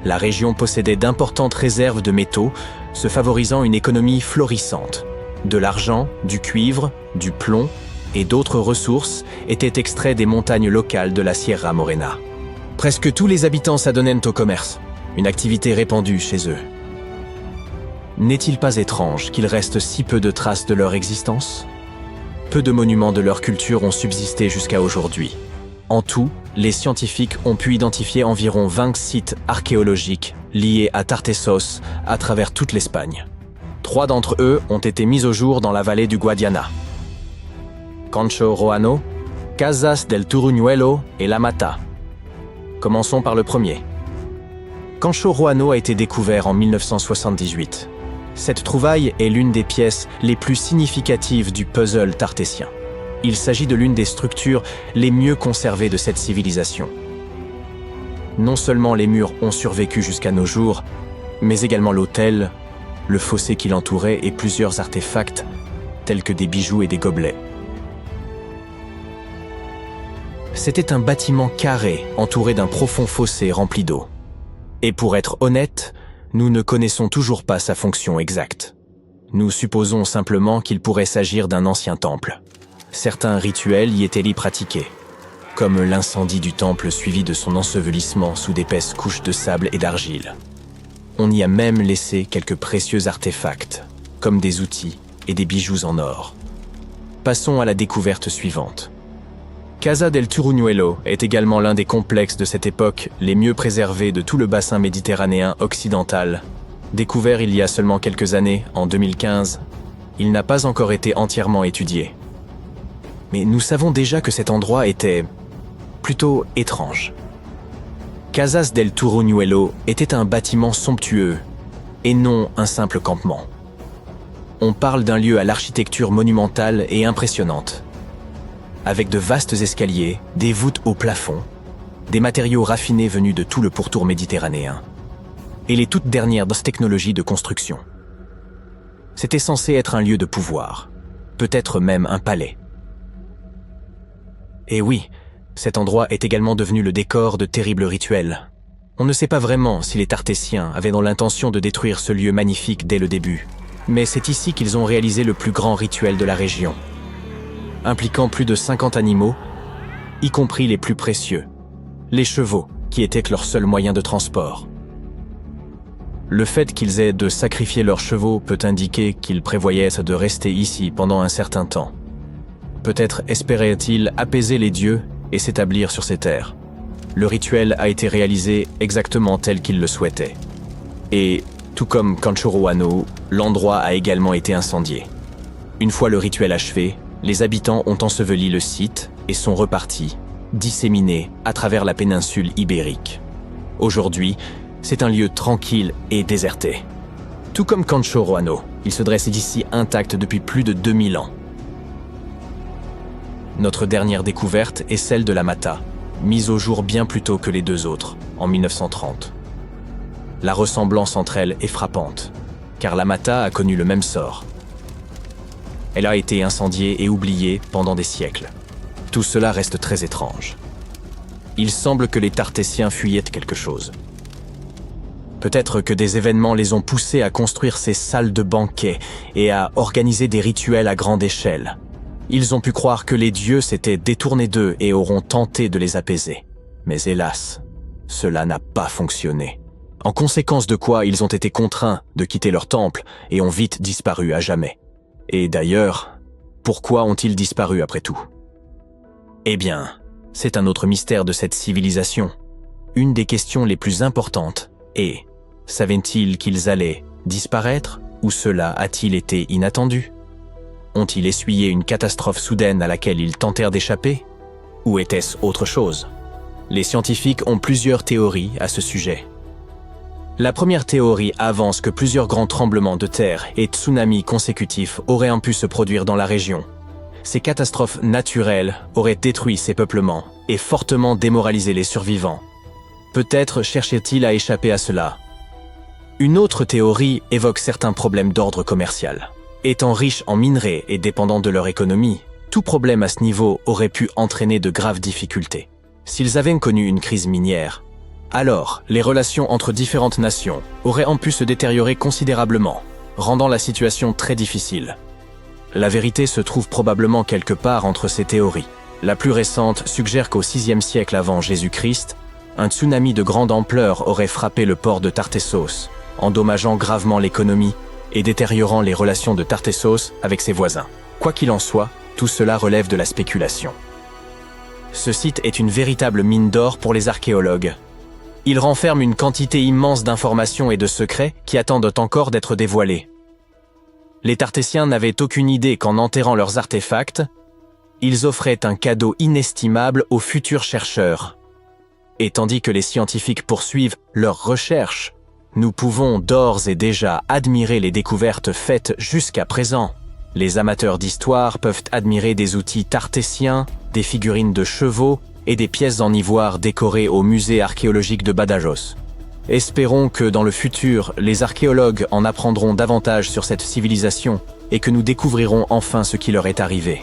La région possédait d'importantes réserves de métaux, se favorisant une économie florissante. De l'argent, du cuivre, du plomb et d'autres ressources étaient extraits des montagnes locales de la Sierra Morena. Presque tous les habitants s'adonnaient au commerce, une activité répandue chez eux. N'est-il pas étrange qu'il reste si peu de traces de leur existence? Peu de monuments de leur culture ont subsisté jusqu'à aujourd'hui. En tout, les scientifiques ont pu identifier environ 20 sites archéologiques liés à Tartessos à travers toute l'Espagne. 3 d'entre eux ont été mis au jour dans la vallée du Guadiana. Cancho Roano, Casas del Turuñuelo et La Mata. Commençons par le premier. Cancho Roano a été découvert en 1978. Cette trouvaille est l'une des pièces les plus significatives du puzzle tartésien. Il s'agit de l'une des structures les mieux conservées de cette civilisation. Non seulement les murs ont survécu jusqu'à nos jours, mais également l'autel, le fossé qui l'entourait et plusieurs artefacts, tels que des bijoux et des gobelets. C'était un bâtiment carré entouré d'un profond fossé rempli d'eau. Et pour être honnête, nous ne connaissons toujours pas sa fonction exacte. Nous supposons simplement qu'il pourrait s'agir d'un ancien temple. Certains rituels y étaient pratiqués, comme l'incendie du temple suivi de son ensevelissement sous d'épaisses couches de sable et d'argile. On y a même laissé quelques précieux artefacts, comme des outils et des bijoux en or. Passons à la découverte suivante. Casa del Turuñuelo est également l'un des complexes de cette époque les mieux préservés de tout le bassin méditerranéen occidental. Découvert il y a seulement quelques années, en 2015, il n'a pas encore été entièrement étudié. Mais nous savons déjà que cet endroit était plutôt étrange. Casas del Turuñuelo était un bâtiment somptueux et non un simple campement. On parle d'un lieu à l'architecture monumentale et impressionnante, avec de vastes escaliers, des voûtes au plafond, des matériaux raffinés venus de tout le pourtour méditerranéen, et les toutes dernières technologies de construction. C'était censé être un lieu de pouvoir, peut-être même un palais. Et oui, cet endroit est également devenu le décor de terribles rituels. On ne sait pas vraiment si les Tartésiens avaient dans l'intention de détruire ce lieu magnifique dès le début, mais c'est ici qu'ils ont réalisé le plus grand rituel de la région, impliquant plus de 50 animaux, y compris les plus précieux, les chevaux, qui étaient leur seul moyen de transport. Le fait qu'ils aient de sacrifier leurs chevaux peut indiquer qu'ils prévoyaient de rester ici pendant un certain temps. Peut-être espéraient-ils apaiser les dieux et s'établir sur ces terres. Le rituel a été réalisé exactement tel qu'ils le souhaitaient. Et, tout comme Cancho Roano, l'endroit a également été incendié. Une fois le rituel achevé, Les habitants ont enseveli le site et sont repartis, disséminés à travers la péninsule ibérique. Aujourd'hui, c'est un lieu tranquille et déserté. Tout comme Cancho Roano, il se dresse ici intact depuis plus de 2000 ans. Notre dernière découverte est celle de la Mata, mise au jour bien plus tôt que les deux autres, en 1930. La ressemblance entre elles est frappante, car la Mata a connu le même sort. Elle a été incendiée et oubliée pendant des siècles. Tout cela reste très étrange. Il semble que les Tartésiens fuyaient quelque chose. Peut-être que des événements les ont poussés à construire ces salles de banquet et à organiser des rituels à grande échelle. Ils ont pu croire que les dieux s'étaient détournés d'eux et auront tenté de les apaiser. Mais hélas, cela n'a pas fonctionné. En conséquence de quoi, ils ont été contraints de quitter leur temple et ont vite disparu à jamais. Et d'ailleurs, pourquoi ont-ils disparu après tout? Eh bien, c'est un autre mystère de cette civilisation. Une des questions les plus importantes est: savaient-ils qu'ils allaient disparaître ou cela a-t-il été inattendu? Ont-ils essuyé une catastrophe soudaine à laquelle ils tentèrent d'échapper? Ou était-ce autre chose? Les scientifiques ont plusieurs théories à ce sujet. La première théorie avance que plusieurs grands tremblements de terre et tsunamis consécutifs auraient pu se produire dans la région. Ces catastrophes naturelles auraient détruit ces peuplements et fortement démoralisé les survivants. Peut-être cherchaient-ils à échapper à cela. Une autre théorie évoque certains problèmes d'ordre commercial. Étant riches en minerais et dépendants de leur économie, tout problème à ce niveau aurait pu entraîner de graves difficultés. S'ils avaient connu une crise minière, alors les relations entre différentes nations auraient pu se détériorer considérablement, rendant la situation très difficile. La vérité se trouve probablement quelque part entre ces théories. La plus récente suggère qu'au VIe siècle avant Jésus-Christ, un tsunami de grande ampleur aurait frappé le port de Tartessos, endommageant gravement l'économie et détériorant les relations de Tartessos avec ses voisins. Quoi qu'il en soit, tout cela relève de la spéculation. Ce site est une véritable mine d'or pour les archéologues. Il renferme une quantité immense d'informations et de secrets qui attendent encore d'être dévoilés. Les Tartésiens n'avaient aucune idée qu'en enterrant leurs artefacts, ils offraient un cadeau inestimable aux futurs chercheurs. Et tandis que les scientifiques poursuivent leurs recherches, nous pouvons d'ores et déjà admirer les découvertes faites jusqu'à présent. Les amateurs d'histoire peuvent admirer des outils tartésiens, des figurines de chevaux et des pièces en ivoire décorées au musée archéologique de Badajoz. Espérons que dans le futur, les archéologues en apprendront davantage sur cette civilisation et que nous découvrirons enfin ce qui leur est arrivé.